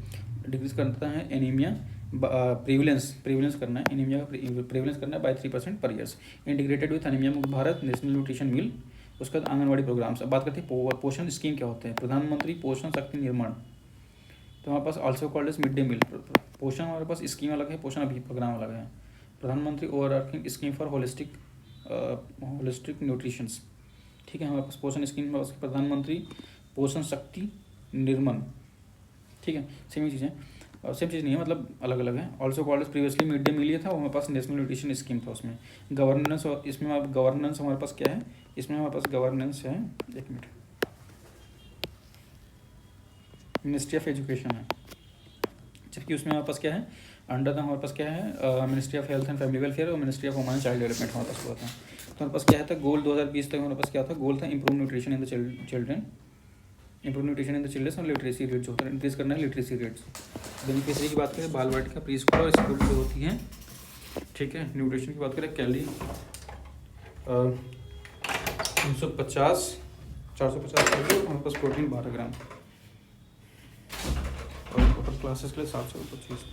decrease करता है एनीमिया प्रीविलेंस करना है, एनीमिया का प्रीविलेंस करना है बाई 3% पर ईयर्स। इंटीग्रेटेड विथ एनीमिया मुक्त भारत, नेशनल न्यूट्रिशन मिल, उसके बाद आंगनबाड़ी प्रोग्राम्स। अब बात करते हैं पोषण स्कीम क्या होते हैं। प्रधानमंत्री पोषण शक्ति निर्माण, तो हमारे पास also called as mid day meal. Poshan हमारे पास स्कीम अलग है, पोषण अभी प्रोग्राम अलग है। प्रधानमंत्री overarching scheme for holistic nutritions, ठीक है। हमारे पास पोषण स्कीम में प्रधानमंत्री पोषण शक्ति निर्माण, ठीक है। सेम चीज़ है, सेम चीज़ नहीं है, मतलब अलग अलग है। Also called as previously mid day meal ये था, हमारे पास नेशनल न्यूट्रिशन स्कीम था उसमें। गवर्नेंस, और इसमें गवर्नेंस हमारे पास क्या है, इसमें हमारे पास गवर्नेंस है, एक मिनट, मिनिस्ट्री ऑफ एजुकेशन है, जबकि उसमें हमारे पास क्या है, अंडर द हमारे पास क्या है, ministry of health and family welfare और ministry of women and child development हमारे पास हुआ था। तो हमारे पास क्या था, गोल 2020 तक हमारे पास क्या था, गोल था improve nutrition in the children, improve nutrition in the children और लिटरेसी रेट जो होता है, इंक्रीज करना है लिटरेसी रेट्स। बेनिफिशियरी की बात करें, बाल वाटिका, प्री स्कूल और स्कूल जो होती हैं, ठीक है। न्यूट्रिशन की बात करें, कैलोरी 350 450 कैलोरी, हमारे पास प्रोटीन 12 ग्राम, और टोटल क्लासेस के लिए 725।